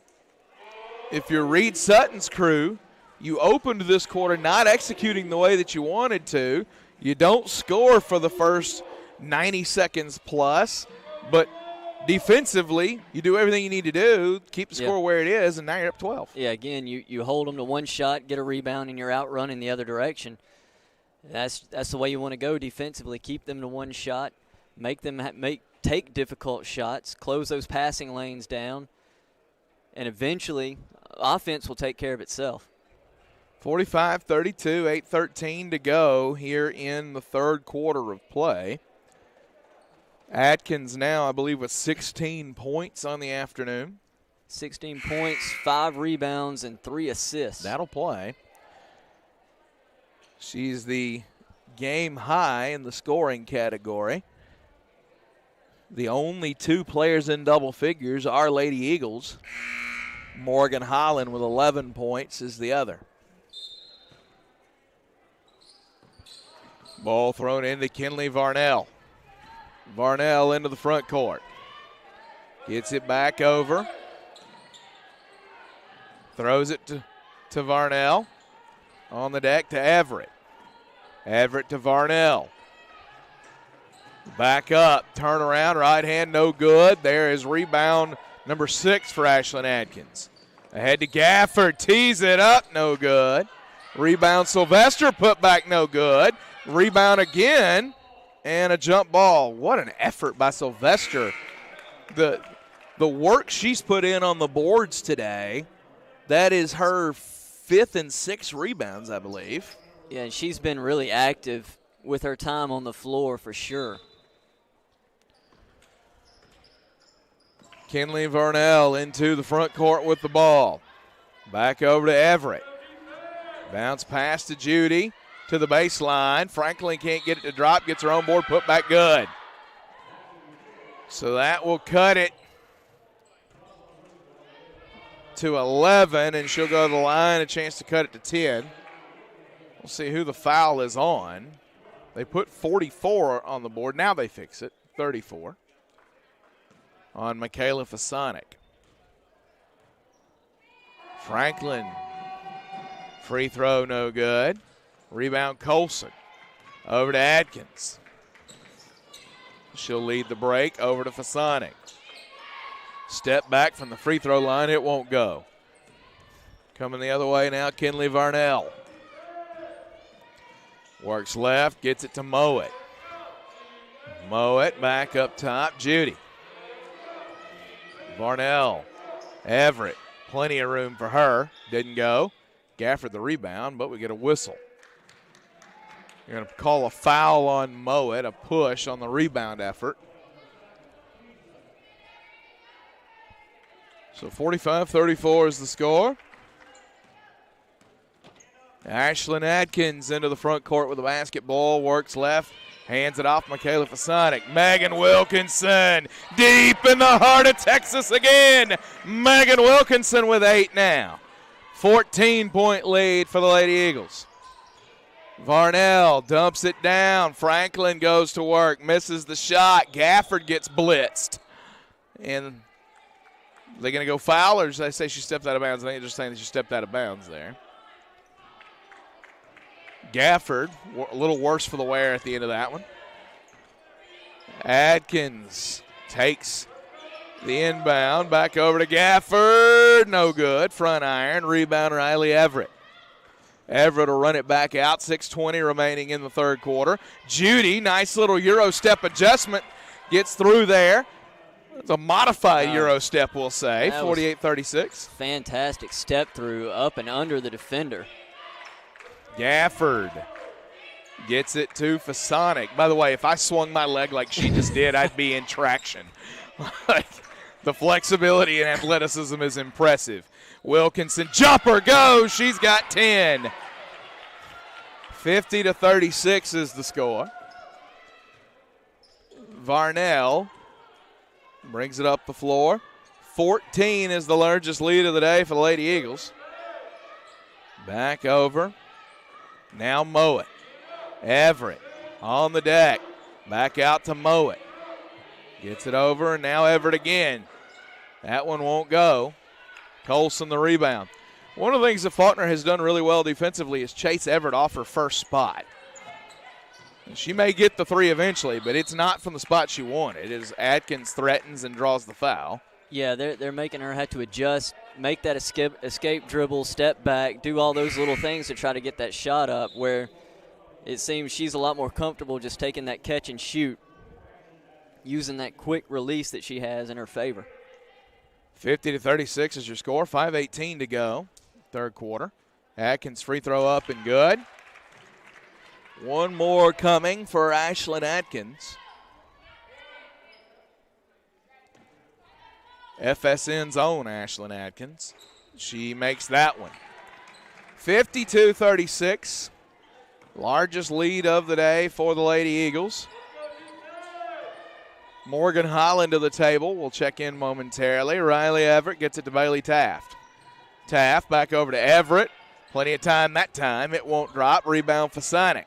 if you're Reed Sutton's crew, you opened this quarter not executing the way that you wanted to. You don't score for the first 90 seconds plus, but defensively, you do everything you need to do, keep the score where it is, and now you're up 12. Yeah, again, you hold them to 1 shot, get a rebound, and you're out running the other direction. That's the way you want to go defensively. Keep them to 1 shot, make them take difficult shots, close those passing lanes down, and eventually offense will take care of itself. 45-32, 8:13 to go here in the third quarter of play. Atkins now, I believe, with 16 points on the afternoon. 16 points, 5 rebounds, and 3 assists. That'll play. She's the game high in the scoring category. The only 2 players in double figures are Lady Eagles. Morgan Holland with 11 points is the other. Ball thrown into Kinley Varnell. Varnell into the front court. Gets it back over. Throws it to Varnell. On the deck to Everett. Everett to Varnell. Back up, turn around, right hand, no good. There is rebound number 6 for Ashlyn Atkins. Ahead to Gafford, tees it up, no good. Rebound Sylvester, put back, no good. Rebound again, and a jump ball. What an effort by Sylvester. The work she's put in on the boards today, that is her 5th and 6th rebounds, I believe. Yeah, and she's been really active with her time on the floor for sure. Kinley Varnell into the front court with the ball. Back over to Everett. Bounce pass to Judy to the baseline. Franklin can't get it to drop, gets her own board, put back good. So that will cut it to 11, and she'll go to the line, a chance to cut it to 10. We'll see who the foul is on. They put 44 on the board. Now they fix it, 34. On Michaela Fasonic. Franklin, free throw, no good. Rebound Colson. Over to Atkins. She'll lead the break over to Fasonic. Step back from the free throw line, it won't go. Coming the other way now, Kinley Varnell. Works left, gets it to Mowat. Mowat back up top, Judy. Varnell, Everett, plenty of room for her. Didn't go. Gafford the rebound, but we get a whistle. You're going to call a foul on Mowat, a push on the rebound effort. So 45-34 is the score. Ashlyn Atkins into the front court with the basketball, works left, hands it off Michaela Fasonic. Megan Wilkinson deep in the heart of Texas again. Megan Wilkinson with 8 now. 14-point lead for the Lady Eagles. Varnell dumps it down. Franklin goes to work, misses the shot. Gafford gets blitzed. And they're going to go foul, or did they say she stepped out of bounds? I think they're just saying that she stepped out of bounds there. Gafford, a little worse for the wear at the end of that one. Atkins takes the inbound, back over to Gafford. No good. Front iron. Rebound Riley Everett. Everett will run it back out. 6:20 remaining in the third quarter. Judy, nice little Euro step adjustment. Gets through there. It's a modified Euro step, we'll say. 48-36. Fantastic step through up and under the defender. Gafford gets it to Fasonic. By the way, if I swung my leg like she just did, I'd be in traction. The flexibility and athleticism is impressive. Wilkinson, jumper goes. She's got 10. 50-36 is the score. Varnell brings it up the floor. 14 is the largest lead of the day for the Lady Eagles. Back over. Now Mowat. Everett on the deck. Back out to Mowat. Gets it over, and now Everett again. That one won't go. Colson the rebound. One of the things that Faulkner has done really well defensively is chase Everett off her first spot. She may get the three eventually, but it's not from the spot she wanted. It is Atkins threatens and draws the foul. Yeah, they're making her have to adjust, make that escape dribble, step back, do all those little things to try to get that shot up, where it seems she's a lot more comfortable just taking that catch and shoot, using that quick release that she has in her favor. 50-36 is your score. 5:18 to go, third quarter. Atkins free throw up and good. One more coming for Ashlyn Atkins. FSN's own Ashlyn Atkins. She makes that one. 52-36. Largest lead of the day for the Lady Eagles. Morgan Holland to the table. We'll check in momentarily. Riley Everett gets it to Bailey Taft. Taft back over to Everett. Plenty of time that time. It won't drop. Rebound Fasonic.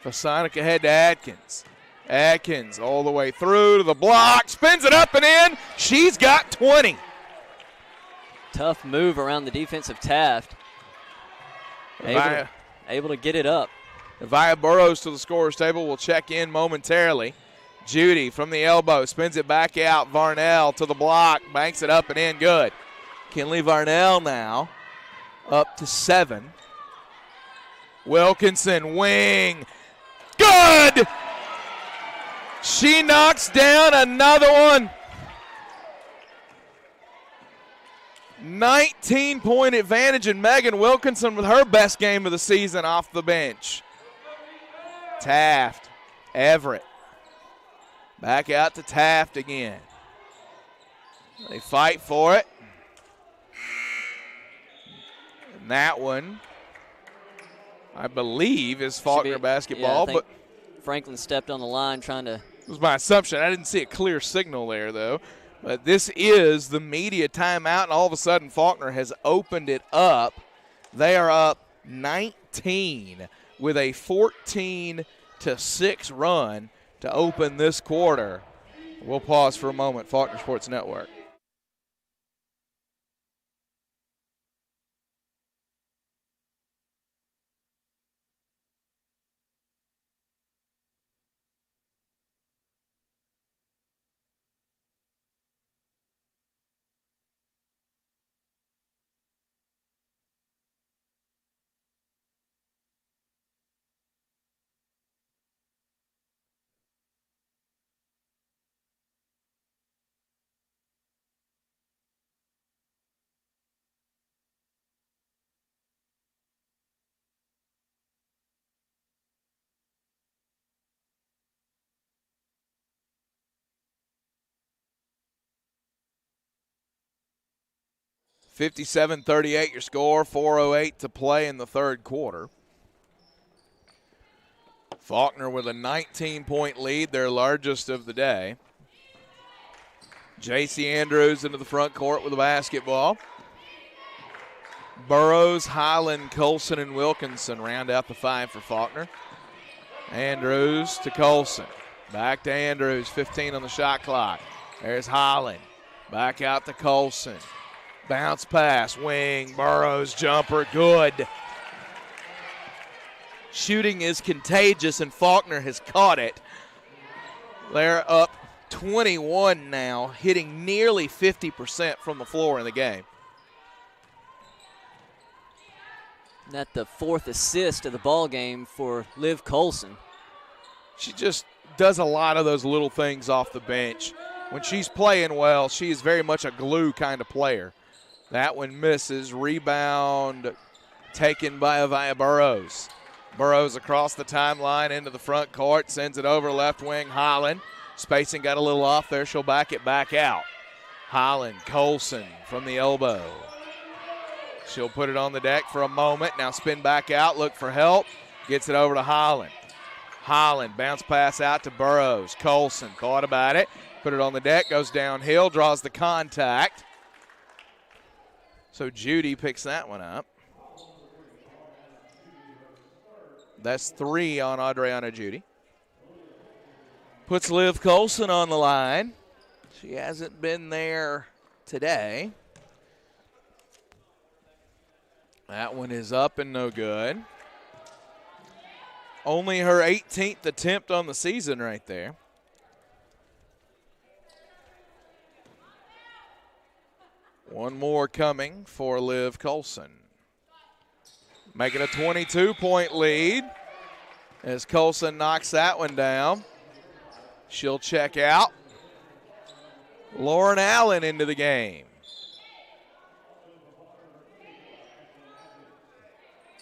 Fasonic ahead to Atkins. Atkins all the way through to the block. Spins it up and in. She's got 20. Tough move around the defensive Taft. Able to get it up. Via Burrows to the scorer's table will check in momentarily. Judy from the elbow spins it back out. Varnell to the block, banks it up and in, good. Kinley Varnell now up to 7. Wilkinson, wing, good! She knocks down another one. 19-point advantage, and Megan Wilkinson with her best game of the season off the bench. Taft, Everett, back out to Taft again. They fight for it. And that one, I believe, is Faulkner basketball. Yeah, but Franklin stepped on the line trying to. It was my assumption. I didn't see a clear signal there, though. But this is the media timeout, and all of a sudden Faulkner has opened it up. They are up 19 with a 14-6 run to open this quarter. We'll pause for a moment. Faulkner Sports Network. (57-38) your score, 4:08 to play in the third quarter. Faulkner with a 19-point lead, their largest of the day. J.C. Andrews into the front court with the basketball. Burrows, Highland, Colson, and Wilkinson round out the 5 for Faulkner. Andrews to Colson. Back to Andrews, 15 on the shot clock. There's Highland. Back out to Colson. Bounce pass, wing, Burrows, jumper, good. Shooting is contagious, and Faulkner has caught it. They're up 21 now, hitting nearly 50% from the floor in the game. That's the 4th assist of the ball game for Liv Colson. She just does a lot of those little things off the bench. When she's playing well, she is very much a glue kind of player. That one misses. Rebound taken by Avia Burrows. Burrows across the timeline into the front court, sends it over left wing. Holland. Spacing got a little off there. She'll back it back out. Holland, Colson from the elbow. She'll put it on the deck for a moment. Now spin back out, look for help. Gets it over to Holland. Holland, bounce pass out to Burrows. Colson caught about it. Put it on the deck, goes downhill, draws the contact. So Judy picks that one up. That's 3 on Adriana Judy. Puts Liv Colson on the line. She hasn't been there today. That one is up and no good. Only her 18th attempt on the season right there. One more coming for Liv Colson. Making a 22-point lead as Colson knocks that one down. She'll check out. Lauren Allen into the game.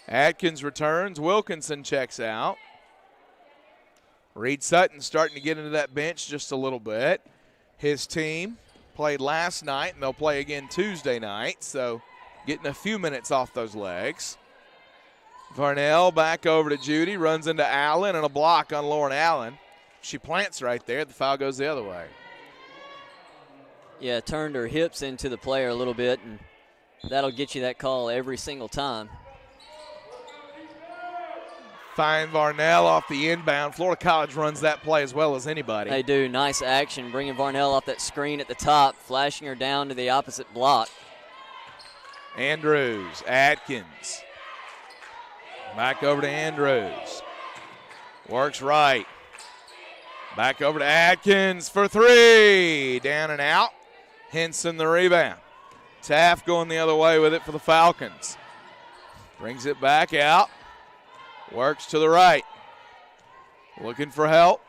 Atkins returns. Wilkinson checks out. Reed Sutton starting to get into that bench just a little bit. His team played last night, and they'll play again Tuesday night, so getting a few minutes off those legs. Varnell back over to Judy, runs into Allen, and a block on Lauren Allen. She plants right there. The foul goes the other way. Yeah, turned her hips into the player a little bit, and that'll get you that call every single time. Find Varnell off the inbound. Florida College runs that play as well as anybody. They do. Nice action, bringing Varnell off that screen at the top, flashing her down to the opposite block. Andrews, Atkins. Back over to Andrews. Works right. Back over to Atkins for three. Down and out. Henson the rebound. Taft going the other way with it for the Falcons. Brings it back out. Works to the right. Looking for help.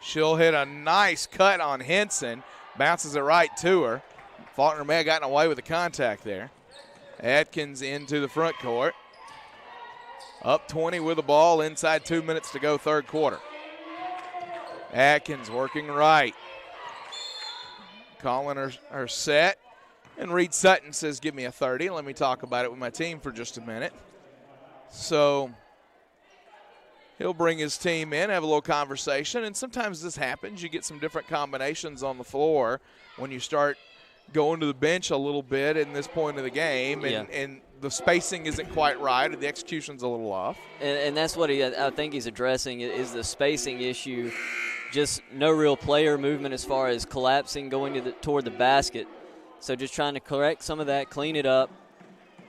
She'll hit a nice cut on Henson. Bounces it right to her. Faulkner may have gotten away with the contact there. Atkins into the front court. Up 20 with the ball. Inside 2 minutes to go, third quarter. Atkins working right. Calling her set. And Reed Sutton says, give me a 30. Let me talk about it with my team for just a minute. So he'll bring his team in, have a little conversation. And sometimes this happens. You get some different combinations on the floor when you start going to the bench a little bit in this point of the game. And the spacing isn't quite right, or the execution's a little off. And that's what I think he's addressing is the spacing issue. Just no real player movement as far as collapsing, going toward the basket. So just trying to correct some of that, clean it up.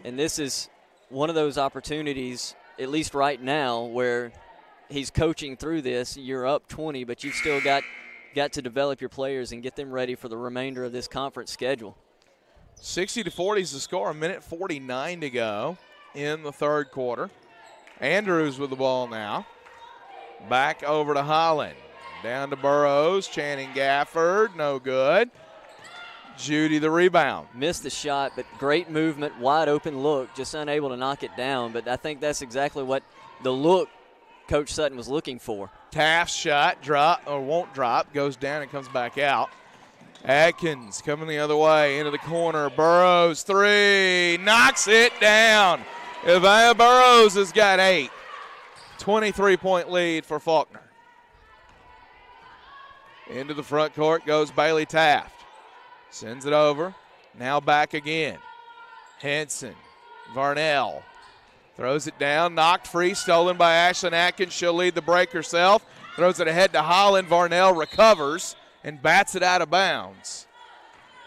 And this is one of those opportunities, at least right now, where he's coaching through this. You're up 20, but you've still got to develop your players and get them ready for the remainder of this conference schedule. 60-40 is the score. 1:49 to go in the third quarter. Andrews with the ball now. Back over to Holland. Down to Burrows. Channing Gafford. No good. Judy the rebound. Missed the shot, but great movement, wide open look, just unable to knock it down. But I think that's exactly what the look Coach Sutton was looking for. Taft's shot won't drop, goes down and comes back out. Atkins coming the other way into the corner. Burrows three, knocks it down. Isaiah Burrows has got 8. 23-point lead for Faulkner. Into the front court goes Bailey Taft. Sends it over. Now back again. Henson. Varnell. Throws it down. Knocked free. Stolen by Ashlyn Atkins. She'll lead the break herself. Throws it ahead to Holland. Varnell recovers and bats it out of bounds.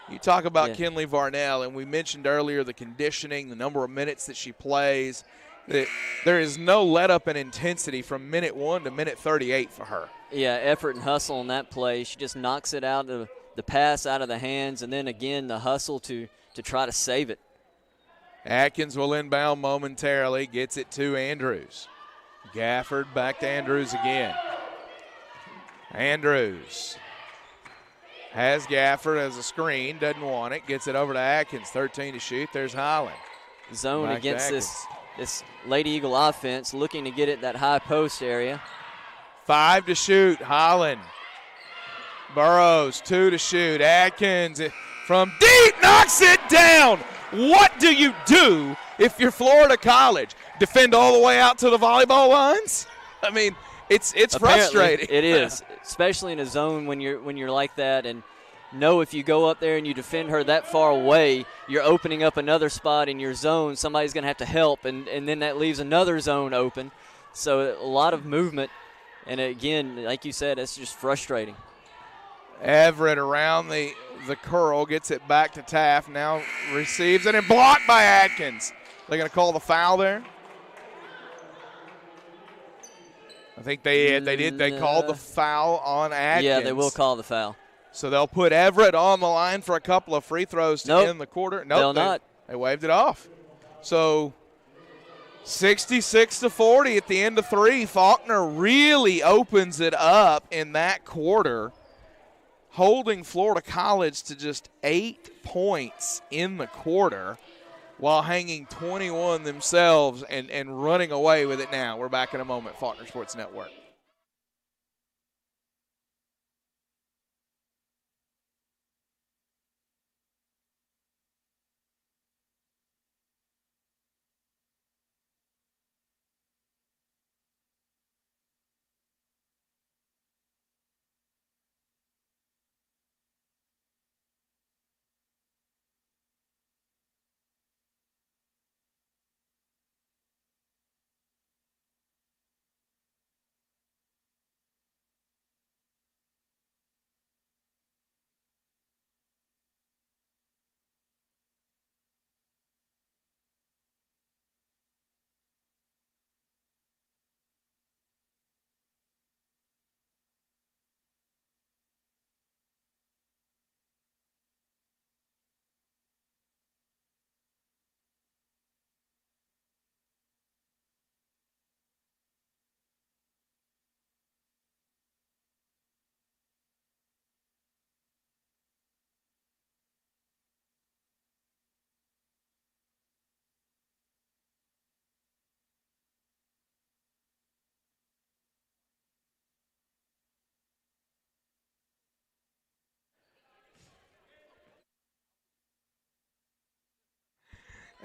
You talk about Kinley Varnell, and we mentioned earlier the conditioning, the number of minutes that she plays. There is no let-up in intensity from minute 1 to minute 38 for her. Yeah, effort and hustle in that play. She just knocks it out of the pass out of the hands, and then again the hustle to try to save it. Atkins will inbound momentarily, gets it to Andrews. Gafford back to Andrews again. Andrews has Gafford as a screen, doesn't want it, gets it over to Atkins, 13 to shoot. There's Holland. Zone back against this Lady Eagle offense, looking to get it that high post area. 5 to shoot, Holland. Burrows, 2 to shoot. Atkins from deep knocks it down. What do you do if you're Florida College? Defend all the way out to the volleyball lines? I mean, it's frustrating. It is, especially in a zone when you're like that, and know if you go up there and you defend her that far away, you're opening up another spot in your zone. Somebody's going to have to help, and then that leaves another zone open. So a lot of movement, and again, like you said, it's just frustrating. Everett around the curl, gets it back to Taft, now receives it and blocked by Atkins. They're going to call the foul there? I think they did. They called the foul on Atkins. Yeah, they will call the foul. So they'll put Everett on the line for a couple of free throws to end the quarter. Nope, they'll not. They waved it off. So 66-40 at the end of 3. Faulkner really opens it up in that quarter, holding Florida College to just 8 points in the quarter while hanging 21 themselves and running away with it now. We're back in a moment. Faulkner Sports Network.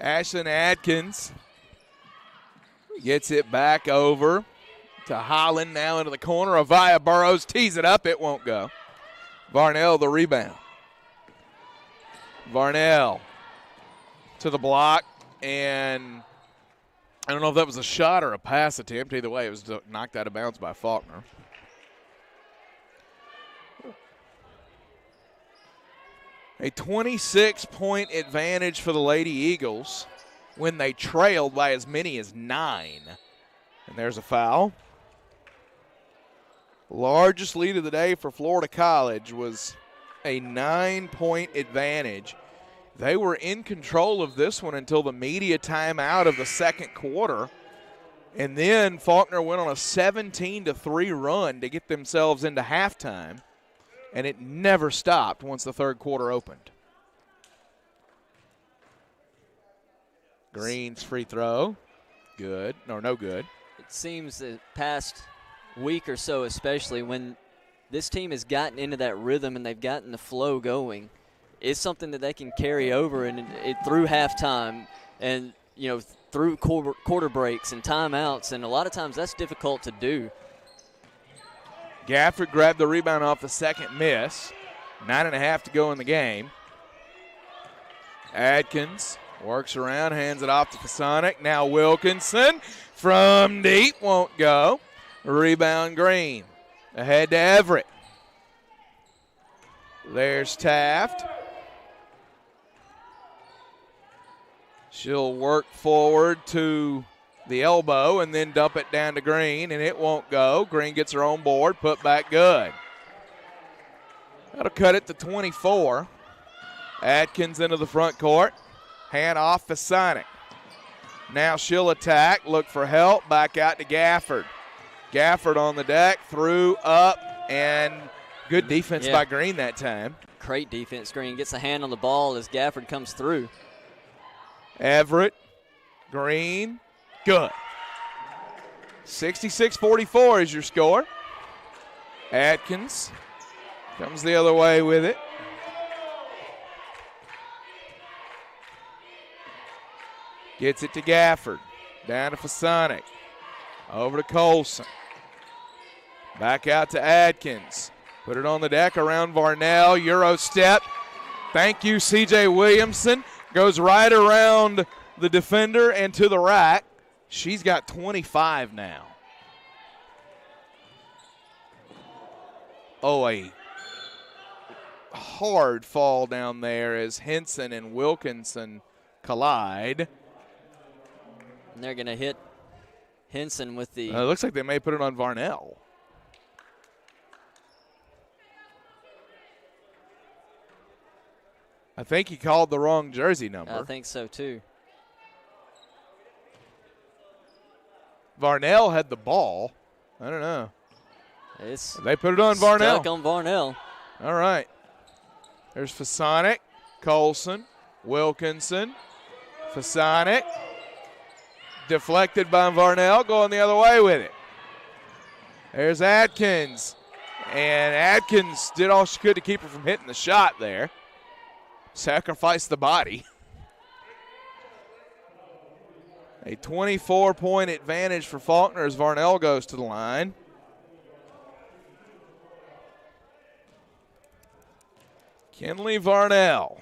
Ashlyn Atkins gets it back over to Holland, now into the corner. Avaya Burrows tees it up. It won't go. Varnell the rebound. Varnell to the block, and I don't know if that was a shot or a pass attempt. Either way, it was knocked out of bounds by Faulkner. A 26-point advantage for the Lady Eagles when they trailed by as many as 9. And there's a foul. Largest lead of the day for Florida College was a 9-point advantage. They were in control of this one until the media timeout of the second quarter. And then Faulkner went on a 17-3 run to get themselves into halftime. And it never stopped once the third quarter opened. Green's free throw. Good. Or no good. It seems the past week or so, especially when this team has gotten into that rhythm and they've gotten the flow going, it's something that they can carry over and it through halftime and, you know, through quarter breaks and timeouts. And a lot of times that's difficult to do. Gafford grabbed the rebound off the second miss. 9.5 to go in the game. Adkins works around, hands it off to Fasonic. Now Wilkinson from deep, won't go. Rebound Green. Ahead to Everett. There's Taft. She'll work forward to the elbow and then dump it down to Green, and it won't go. Green gets her own board, put back good. That'll cut it to 24. Atkins into the front court. Hand off Fasonic. Now she'll attack, look for help, back out to Gafford. Gafford on the deck, through, up, and good defense by Green that time. Great defense. Green gets a hand on the ball as Gafford comes through. Everett, Green, good. 66-44 is your score. Atkins comes the other way with it. Gets it to Gafford. Down to Fasonic. Over to Colson. Back out to Atkins. Put it on the deck around Varnell. Euro step. Thank you, C.J. Williamson. Goes right around the defender and to the rack. She's got 25 now. Oh, a hard fall down there as Henson and Wilkinson collide. And they're going to hit Henson with the... It looks like they may put it on Varnell. I think he called the wrong jersey number. I think so, too. Varnell had the ball. I don't know. They put it on Varnell. Stuck on Varnell. All right. There's Fasonic, Colson, Wilkinson, Fasonic. Deflected by Varnell, going the other way with it. There's Atkins. And Atkins did all she could to keep her from hitting the shot there. Sacrificed the body. A 24-point advantage for Faulkner as Varnell goes to the line. Kinley Varnell,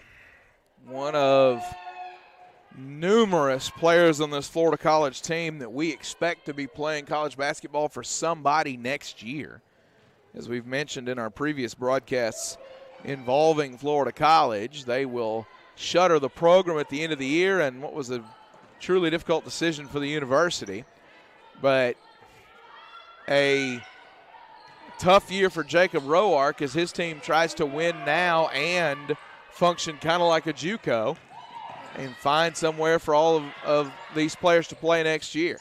one of numerous players on this Florida College team that we expect to be playing college basketball for somebody next year. As we've mentioned in our previous broadcasts involving Florida College, they will shutter the program at the end of the year, and what was a truly difficult decision for the university. But a tough year for Jacob Roark as his team tries to win now and function kind of like a JUCO and find somewhere for all of these players to play next year.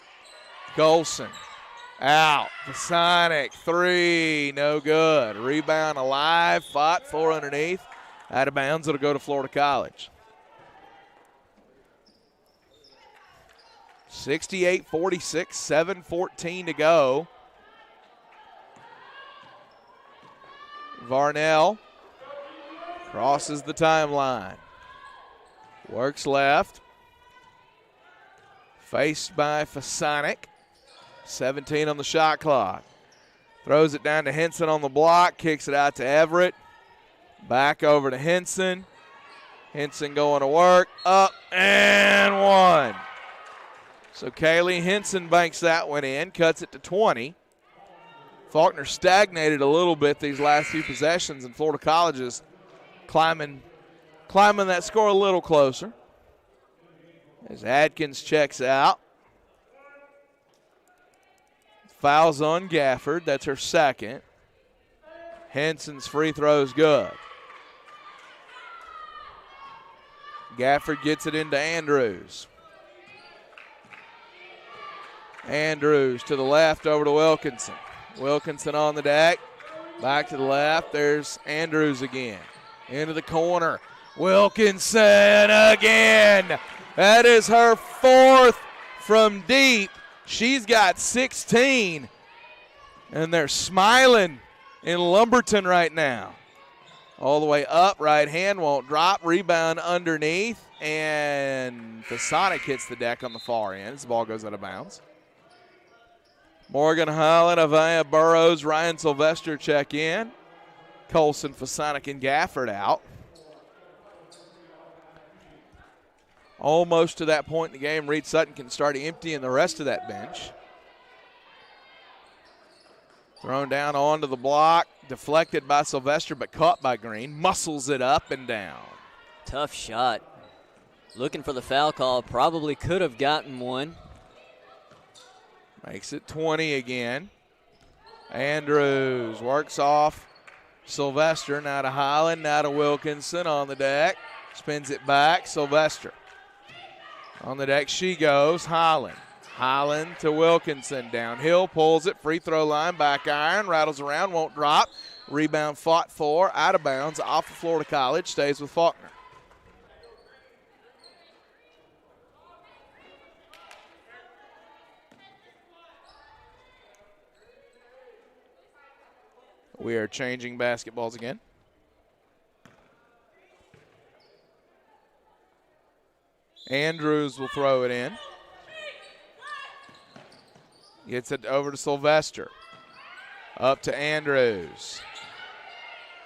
Golson out. Fasonic, three, no good. Rebound alive, fought for underneath. Out of bounds, it'll go to Florida College. 68-46, 7:14 to go. Varnell crosses the timeline. Works left. Faced by Fasonic. 17 on the shot clock. Throws it down to Henson on the block. Kicks it out to Everett. Back over to Henson. Henson going to work. Up and one. So Kaylee Henson banks that one in. Cuts it to 20. Faulkner stagnated a little bit these last few possessions, and Florida College is climbing that score a little closer. As Adkins checks out. Fouls on Gafford. That's her second. Henson's free throw's good. Gafford gets it into Andrews. Andrews to the left over to Wilkinson. Wilkinson on the deck. Back to the left. There's Andrews again. Into the corner. Wilkinson again. That is her fourth from deep. She's got 16. And they're smiling in Lumberton right now. All the way up. Right hand won't drop. Rebound underneath. And Fasonic hits the deck on the far end as the ball goes out of bounds. Morgan Holland, Avaya Burrows, Ryan Sylvester check in. Colson, Fasonic, and Gafford out. Almost to that point in the game, Reed Sutton can start emptying the rest of that bench. Thrown down onto the block, deflected by Sylvester, but caught by Green. Muscles it up and down. Tough shot. Looking for the foul call. Probably could have gotten one. Makes it 20 again. Andrews works off Sylvester. Now to Holland, now to Wilkinson on the deck. Spins it back. Sylvester. On the deck she goes. Holland. Holland to Wilkinson. Downhill, pulls it. Free throw line, back iron. Rattles around, won't drop. Rebound fought for. Out of bounds. Off of Florida College. Stays with Faulkner. We are changing basketballs again. Andrews will throw it in. Gets it over to Sylvester. Up to Andrews.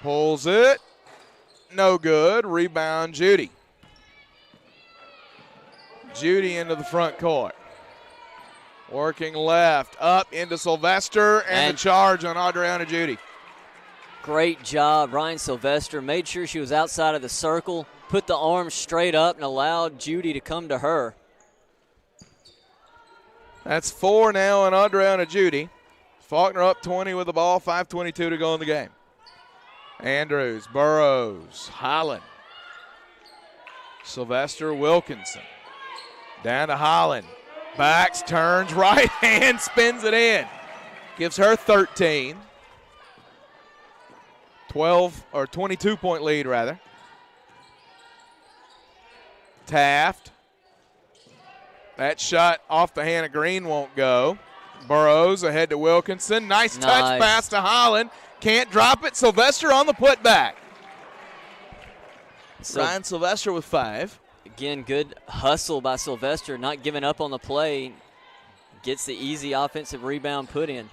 Pulls it. No good. Rebound, Judy. Judy into the front court. Working left. Up into Sylvester. And the charge on Adriana Judy. Great job. Ryan Sylvester made sure she was outside of the circle, put the arms straight up, and allowed Judy to come to her. That's 4 now on Adriana Judy. Faulkner up 20 with the ball, 5:22 to go in the game. Andrews, Burrows, Holland. Sylvester, Wilkinson. Down to Holland. Backs, turns, right hand, spins it in. Gives her 13. 22-point lead, rather. Taft. That shot off the hand of Green won't go. Burrows ahead to Wilkinson. Nice touch pass to Holland. Can't drop it. Sylvester on the putback. So, Ryan Sylvester with 5. Again, good hustle by Sylvester, not giving up on the play. Gets the easy offensive rebound put in.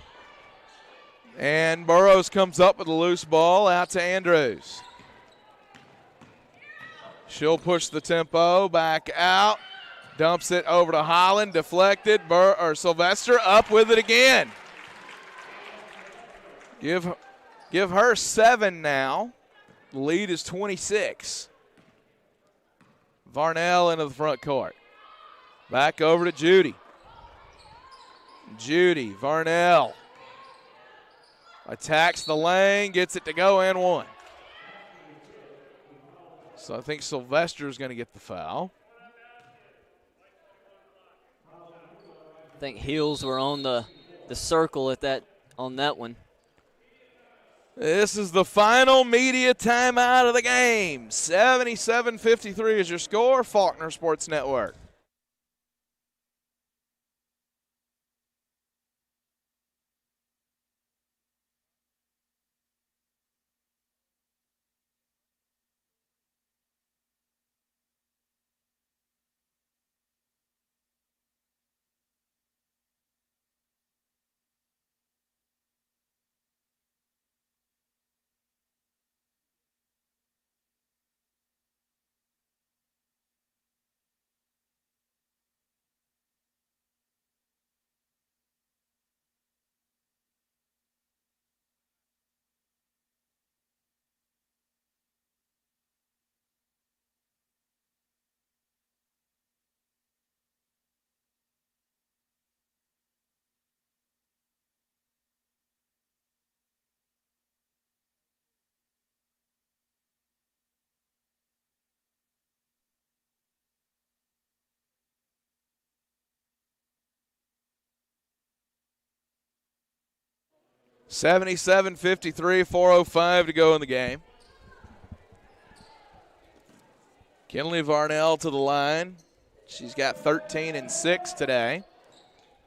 And Burrows comes up with a loose ball out to Andrews. She'll push the tempo back out. Dumps it over to Holland. Deflected. Sylvester up with it again. Give her 7 now. The lead is 26. Varnell into the front court. Back over to Judy. Judy, Varnell. Attacks the lane, gets it to go, and one. So I think Sylvester is going to get the foul. I think heels were on the circle on that one. This is the final media timeout of the game. 77-53 is your score, Faulkner Sports Network. 77-53, 4:05 to go in the game. Kinley Varnell to the line. She's got 13 and 6 today.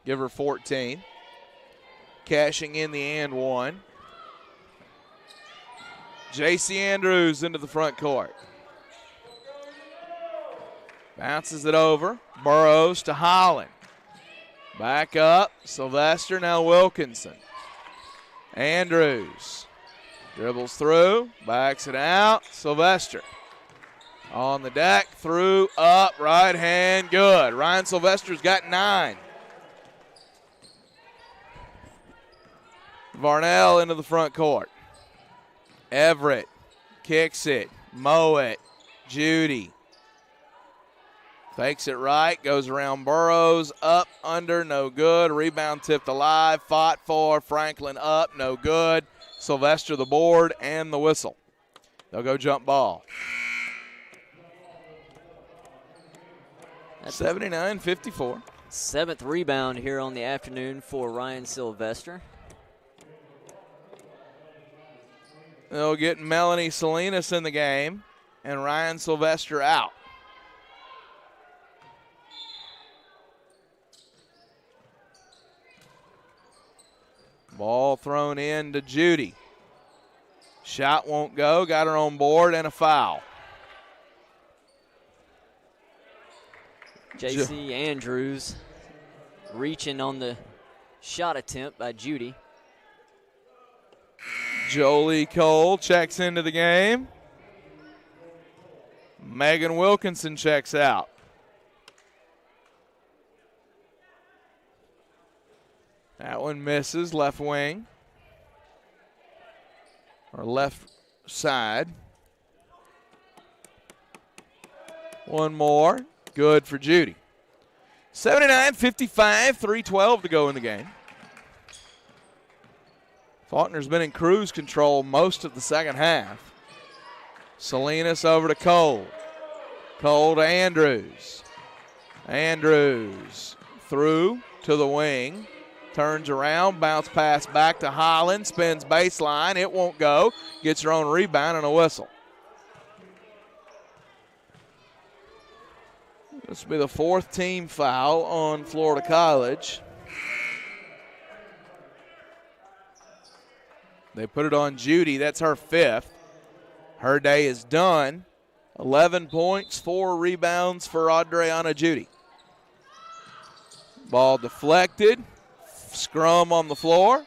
Give her 14. Cashing in the and one. J.C. Andrews into the front court. Bounces it over. Burrows to Holland. Back up. Sylvester, now Wilkinson. Andrews dribbles through, backs it out. Sylvester on the deck, through, up, right hand, good. Ryan Sylvester's got 9. Varnell into the front court. Everett kicks it, Mowat, Judy. Fakes it right, goes around Burrows, up, under, no good. Rebound tipped alive, fought for, Franklin up, no good. Sylvester the board and the whistle. They'll go jump ball. 79-54. 7th rebound here on the afternoon for Ryan Sylvester. They'll get Melanie Salinas in the game and Ryan Sylvester out. Ball thrown in to Judy. Shot won't go. Got her on board and a foul. J.C. Andrews reaching on the shot attempt by Judy. Jolie Cole checks into the game. Megan Wilkinson checks out. That one misses, left wing. Or left side. One more. Good for Judy. 79-55, 3:12 to go in the game. Faulkner's been in cruise control most of the second half. Salinas over to Cole. Cole to Andrews. Andrews through to the wing. Turns around, bounce pass back to Holland, spins baseline. It won't go. Gets her own rebound and a whistle. This will be the 4th team foul on Florida College. They put it on Judy. That's her 5th. Her day is done. 11 points, 4 rebounds for Adriana Judy. Ball deflected. Scrum on the floor.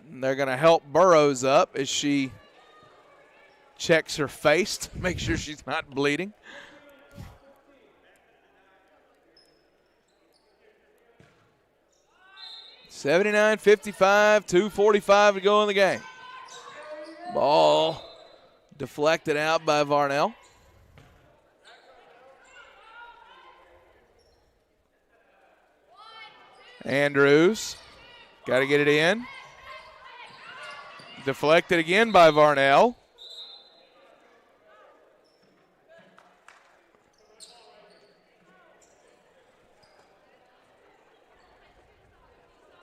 And they're going to help Burrows up as she checks her face to make sure she's not bleeding. $79-55, 2:45 to go in the game. Ball deflected out by Varnell. Andrews got to get it in. Deflected again by Varnell.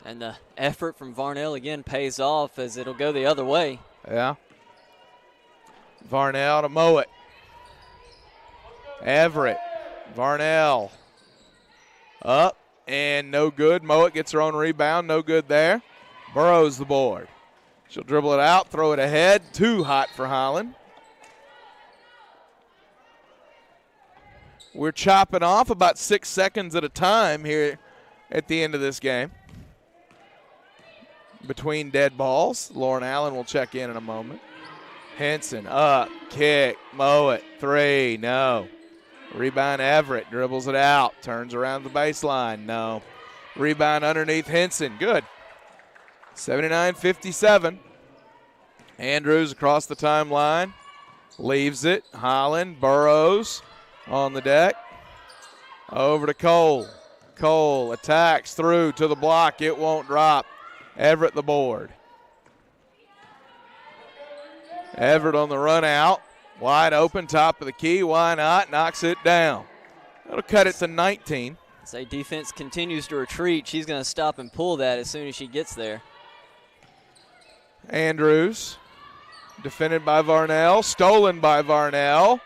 And the effort from Varnell again pays off as it'll go the other way. Yeah. Varnell to Mowat. Everett. Varnell. Up and no good. Mowat gets her own rebound. No good there. Burrows the board. She'll dribble it out, throw it ahead. Too hot for Holland. We're chopping off about 6 seconds at a time here at the end of this game. Between dead balls. Lauren Allen will check in a moment. Henson up, kick, Mowat, 3, no. Rebound Everett, dribbles it out, turns around the baseline, no. Rebound underneath Henson, good. 79-57. Andrews across the timeline, leaves it. Holland, Burrows on the deck. Over to Cole. Cole attacks through to the block, it won't drop. Everett the board. Everett on the run out. Wide open, top of the key. Why not? Knocks it down. That'll cut it to 19. Say defense continues to retreat. She's going to stop and pull that as soon as she gets there. Andrews, defended by Varnell, stolen by Varnell.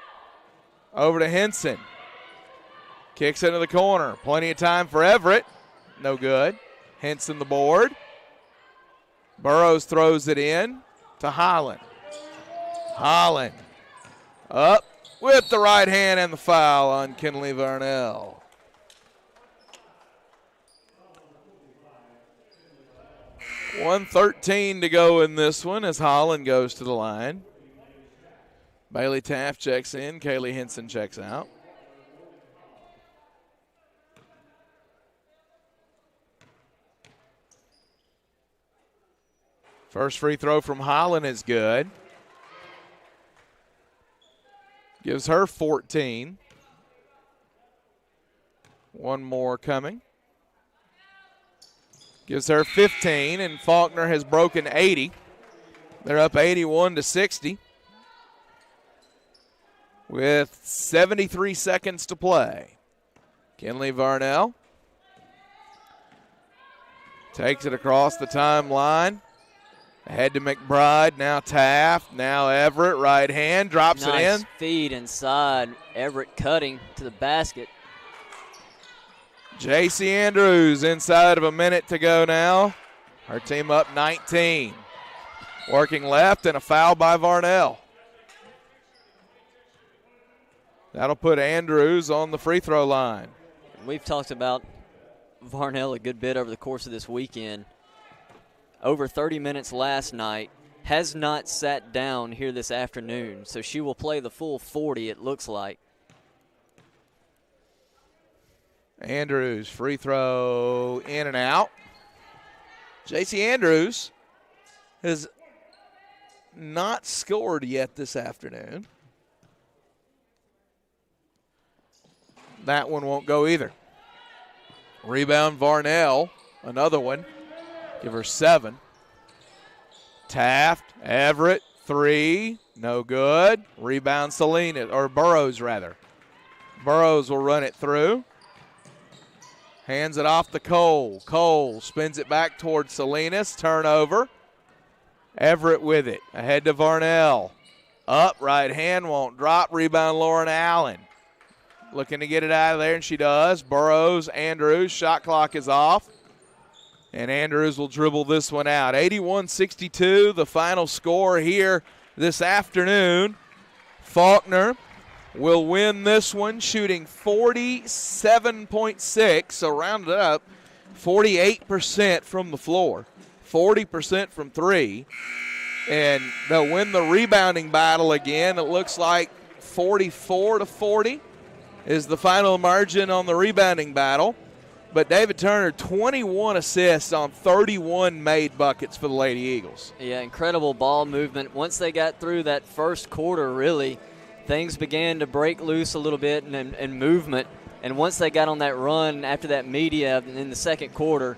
Over to Henson. Kicks into the corner. Plenty of time for Everett. No good. Henson the board. Burrows throws it in to Holland. Holland up with the right hand and the foul on Kinley Varnell. .113 to go in this one as Holland goes to the line. Bailey Taft checks in. Kaylee Henson checks out. First free throw from Holland is good. Gives her 14. One more coming. Gives her 15, and Faulkner has broken 80. They're up 81-60 with 73 seconds to play. Kinley Varnell takes it across the timeline. Ahead to McBride, now Taft, now Everett, right hand, drops it in. Nice feed inside, Everett cutting to the basket. JC Andrews inside of a minute to go now. Her team up 19. Working left and a foul by Varnell. That'll put Andrews on the free throw line. We've talked about Varnell a good bit over the course of this weekend. Over 30 minutes last night, has not sat down here this afternoon, so she will play the full 40, it looks like. Andrews, free throw in and out. JC Andrews has not scored yet this afternoon. That one won't go either. Rebound Varnell, another one. Give her 7. Taft, Everett, 3, no good. Rebound Salinas, or Burrows rather. Burrows will run it through. Hands it off to Cole. Cole spins it back towards Salinas. Turnover. Everett with it. Ahead to Varnell. Up, right hand, won't drop. Rebound Lauren Allen. Looking to get it out of there, and she does. Burrows, Andrews, shot clock is off. And Andrews will dribble this one out. 81-62, the final score here this afternoon. Faulkner will win this one, shooting 47.6, so rounded up, 48% from the floor, 40% from 3. And they'll win the rebounding battle again. It looks like 44-40 is the final margin on the rebounding battle. But David Turner, 21 assists on 31 made buckets for the Lady Eagles. Yeah, incredible ball movement. Once they got through that first quarter, really, things began to break loose a little bit and movement. And once they got on that run after that media in the second quarter,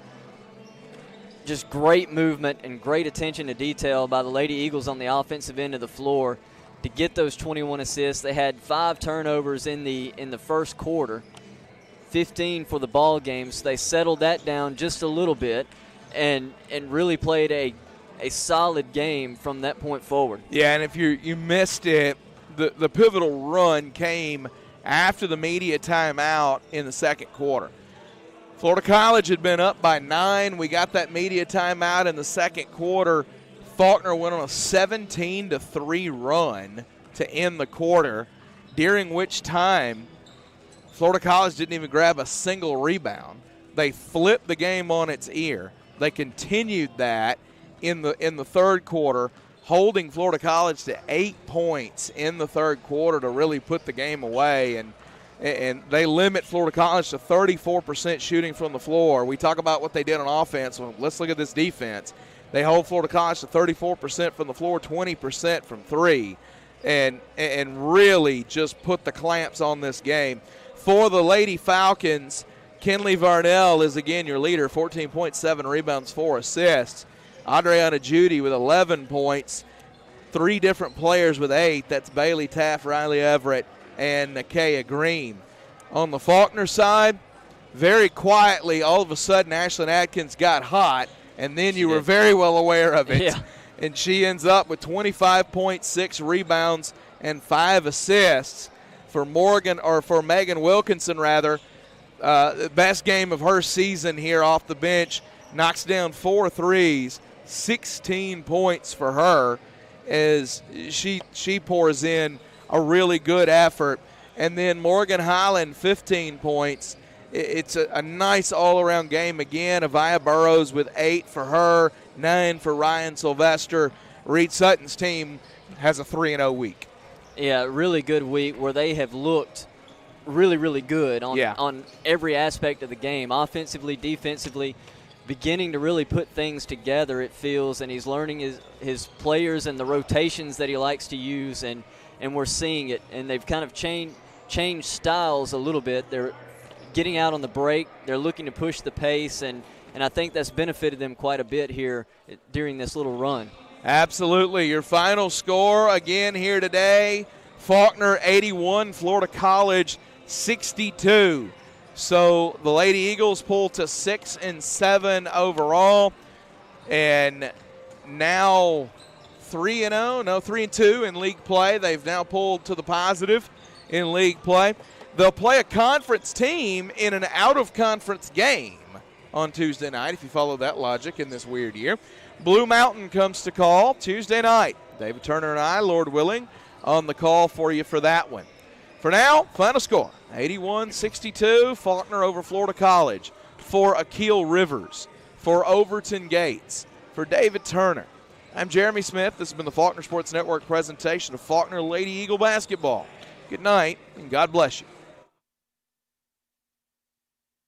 just great movement and great attention to detail by the Lady Eagles on the offensive end of the floor to get those 21 assists. They had 5 turnovers in the first quarter. 15 for the ball game, so they settled that down just a little bit and really played a solid game from that point forward. Yeah, and if you missed it, the pivotal run came after the media timeout in the second quarter. Florida College had been up by 9. We got that media timeout in the second quarter. Faulkner went on a 17-3 run to end the quarter, during which time Florida College didn't even grab a single rebound. They flipped the game on its ear. They continued that in the third quarter, holding Florida College to 8 points in the third quarter to really put the game away. And they limit Florida College to 34% shooting from the floor. We talk about what they did on offense. Well, let's look at this defense. They hold Florida College to 34% from the floor, 20% from 3, and really just put the clamps on this game. For the Lady Falcons, Kinley Varnell is again your leader, 14.7 rebounds, 4 assists. Adriana Judy with 11 points, 3 different players with 8. That's Bailey Taft, Riley Everett, and Nakia Green. On the Faulkner side, very quietly, all of a sudden, Ashlyn Atkins got hot, and then you were did. very well aware of it. Yeah. And she ends up with 25.6 rebounds and 5 assists for Megan Wilkinson, rather. The best game of her season here off the bench. Knocks down 4 threes, 16 points for her as she pours in a really good effort. And then Morgan Highland, 15 points. It's a nice all-around game again. Avia Burrows with 8 for her, 9 for Ryan Sylvester. Reed Sutton's team has a 3-0 week. Yeah, really good week where they have looked really, really good on every aspect of the game, offensively, defensively, beginning to really put things together, it feels, and he's learning his players and the rotations that he likes to use, and we're seeing it. And they've kind of changed styles a little bit. They're getting out on the break. They're looking to push the pace, and I think that's benefited them quite a bit here during this little run. Absolutely. Your final score again here today, Faulkner 81, Florida College 62. So the Lady Eagles pull to 6-7 overall, and now 3-2 in league play. They've now pulled to the positive in league play. They'll play a conference team in an out-of-conference game on Tuesday night, if you follow that logic in this weird year. Blue Mountain comes to call Tuesday night. David Turner and I, Lord willing, on the call for you for that one. For now, final score, 81-62, Faulkner over Florida College. For Akil Rivers, for Overton Gates, for David Turner, I'm Jeremy Smith. This has been the Faulkner Sports Network presentation of Faulkner Lady Eagle basketball. Good night, and God bless you.